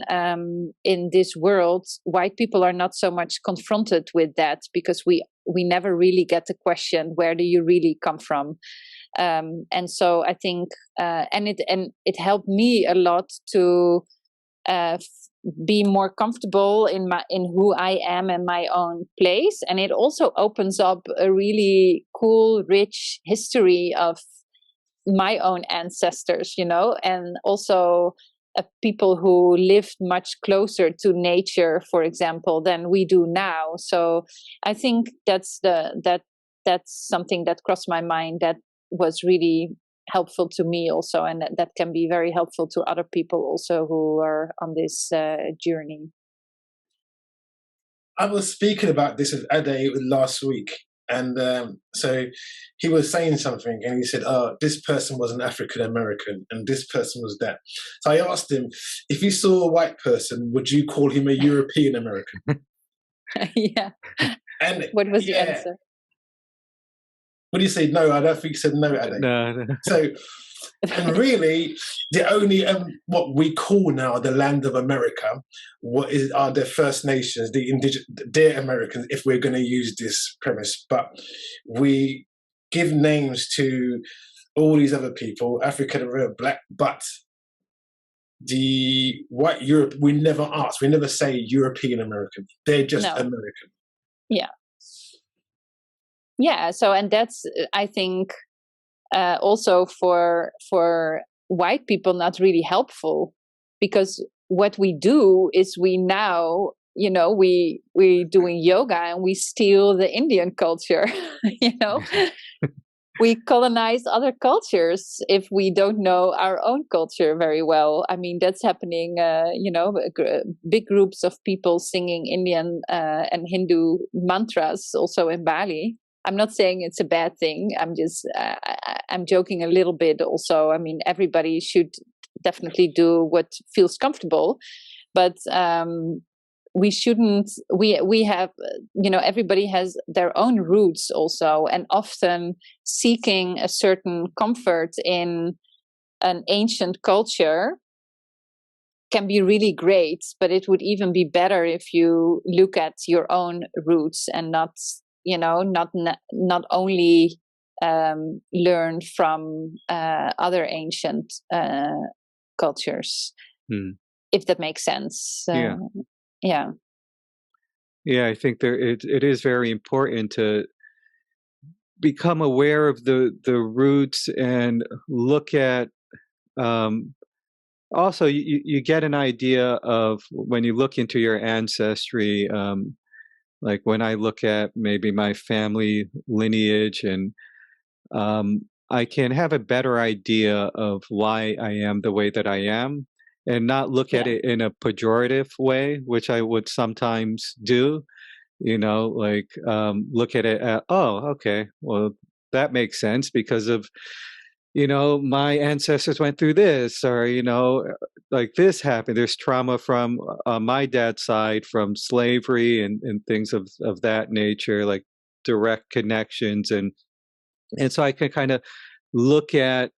in this world, white people are not so much confronted with that, because we never really get the question, where do you really come from? And so I think, and it helped me a lot to be more comfortable in who I am and my own place. And it also opens up a really cool, rich history of my own ancestors, and also people who lived much closer to nature, for example, than we do now. So I think that's something that crossed my mind that was really helpful to me also, and that can be very helpful to other people also who are on this journey. I was speaking about this with Ade last week, and so he was saying something, and he said, "Oh, this person was an African American, and this person was that." So I asked him, if you saw a white person, would you call him a European American? Yeah. And what was the answer? What do you say? No, I don't think he said no, Ade. No. So, and really, the only what we call now the land of America, are the First Nations, the indigenous, they're Americans, if we're going to use this premise. But we give names to all these other people, African and Black, but the white Europe, we never ask, we never say European American. They're just American. Yeah. So, and that's, I think, also for white people not really helpful, because what we do is we now, we doing yoga and we steal the Indian culture. We colonize other cultures if we don't know our own culture very well. I mean, that's happening, big groups of people singing Indian and Hindu mantras also in Bali. I'm not saying it's a bad thing. I'm just, I'm joking a little bit also. I mean, everybody should definitely do what feels comfortable, but we shouldn't, we have, everybody has their own roots also, and often seeking a certain comfort in an ancient culture can be really great, but it would even be better if you look at your own roots and not only learn from other ancient cultures, if that makes sense. Yeah. I think it is very important to become aware of the roots and look at. Also, you get an idea of when you look into your ancestry. Like when I look at maybe my family lineage, and I can have a better idea of why I am the way that I am, and not look at it in a pejorative way, which I would sometimes do. Look at it at, oh, okay, well, that makes sense because of, my ancestors went through this, or, like this happened. There's trauma from my dad's side, from slavery and things of that nature, like direct connections. And so I can kind of look at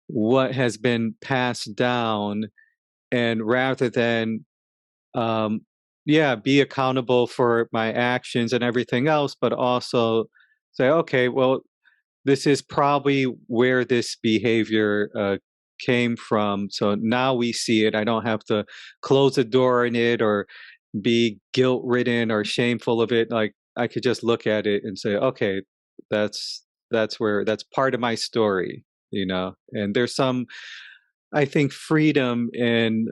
what has been passed down, and rather than be accountable for my actions and everything else, but also say, okay, well, this is probably where this behavior came from. So now we see it. I don't have to close the door in it or be guilt-ridden or shameful of it. Like, I could just look at it and say, okay, that's part of my story, and there's some, I think, freedom in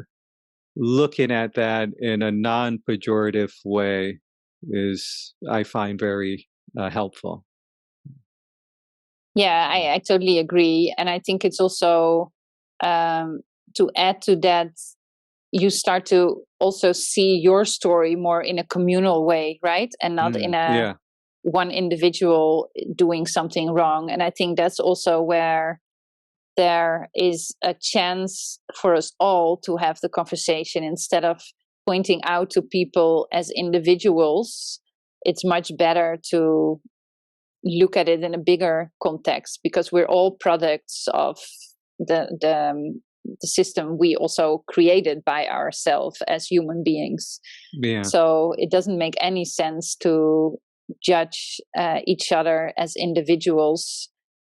looking at that in a non-pejorative way is, I find, very helpful. Yeah, I totally agree. And I think it's also, to add to that, you start to also see your story more in a communal way, right? And not in a one individual doing something wrong. And I think that's also where there is a chance for us all to have the conversation. Instead of pointing out to people as individuals, it's much better to look at it in a bigger context, because we're all products of the system we also created by ourselves as human beings. So it doesn't make any sense to judge each other as individuals.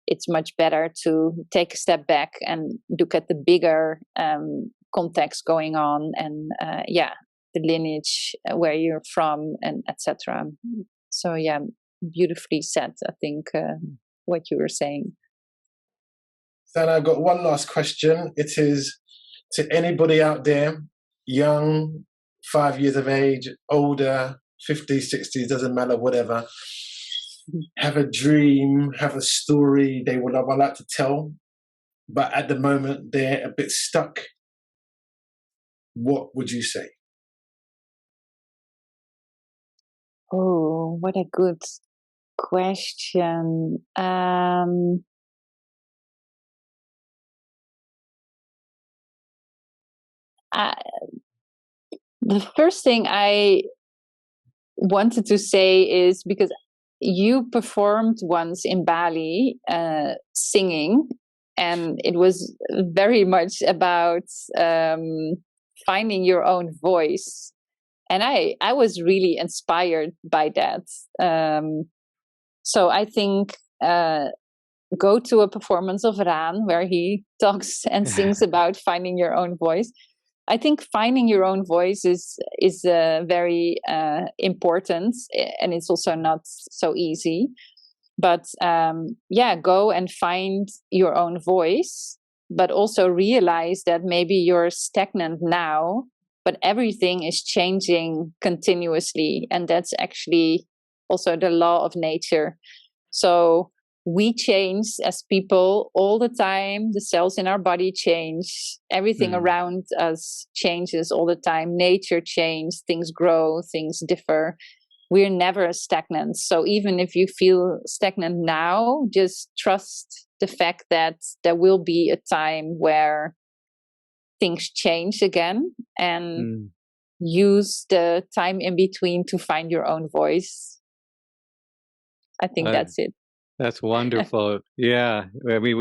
It's much better to take a step back and look at the bigger context going on, and the lineage, where you're from, and etc. So beautifully said, I think, what you were saying. Then I've got one last question. It is to anybody out there, young, 5 years of age, older, 50s, 60s, doesn't matter, whatever, have a dream, have a story they would like to tell, but at the moment they're a bit stuck. What would you say? Oh, what a good question. The first thing I wanted to say is, because you performed once in Bali singing, and it was very much about finding your own voice. And I was really inspired by that. So I think go to a performance of Raan where he talks and sings about finding your own voice. I think finding your own voice is very important, and it's also not so easy. But go and find your own voice, but also realize that maybe you're stagnant now, but everything is changing continuously. And that's actually also the law of nature. So we change as people all the time. The cells in our body change. Everything around us changes all the time. Nature changes, things grow, things differ. We're never stagnant. So even if you feel stagnant now, just trust the fact that there will be a time where things change again, and use the time in between to find your own voice. I think that's it. That's wonderful. Yeah. I mean,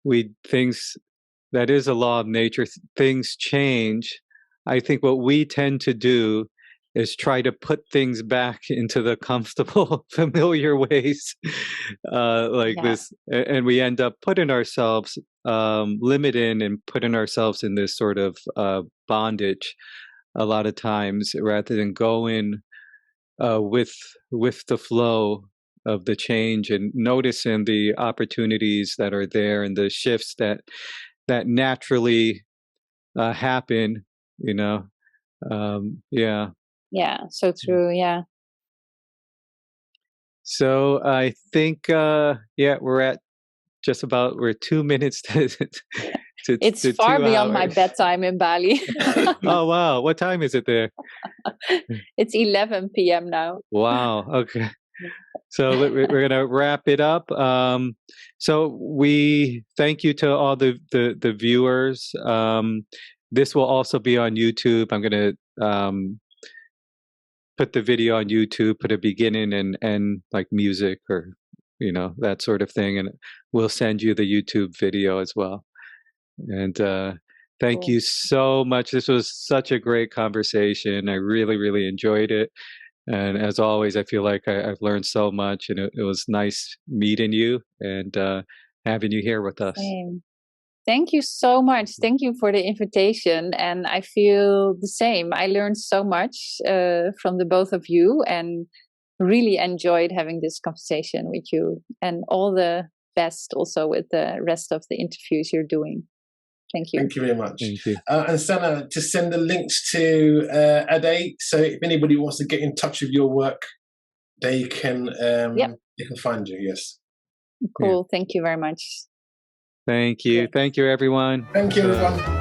we things, that is a law of nature. Things change. I think what we tend to do is try to put things back into the comfortable, familiar ways, this, and we end up putting ourselves limited and putting ourselves in this sort of bondage a lot of times, rather than going with the flow of the change and noticing the opportunities that are there and the shifts that naturally happen. Yeah, so true. Yeah. So I think we're 2 minutes to it's to far 2 beyond my hours. bedtime in Bali. Oh wow, what time is it there? It's 11 p.m. now. Wow. Okay. So we're going to wrap it up. So we thank you to all the viewers. This will also be on YouTube. I'm going to put the video on YouTube, put a beginning and end, like music or that sort of thing, and we'll send you the YouTube video as well. And thank you so much. This was such a great conversation. I really, really enjoyed it. And as always, I feel like I've learned so much, and it was nice meeting you and having you here with us. Same. Thank you so much. Thank you for the invitation. And I feel the same. I learned so much from the both of you, and really enjoyed having this conversation with you. And all the best also with the rest of the interviews you're doing. Thank you. Thank you very much. Thank you. And Sanne, to send the links to Ade, so if anybody wants to get in touch with your work, they can find you. Yes. Cool. Yeah. Thank you very much. Thank you. Thank you, everyone. Thank you, everyone.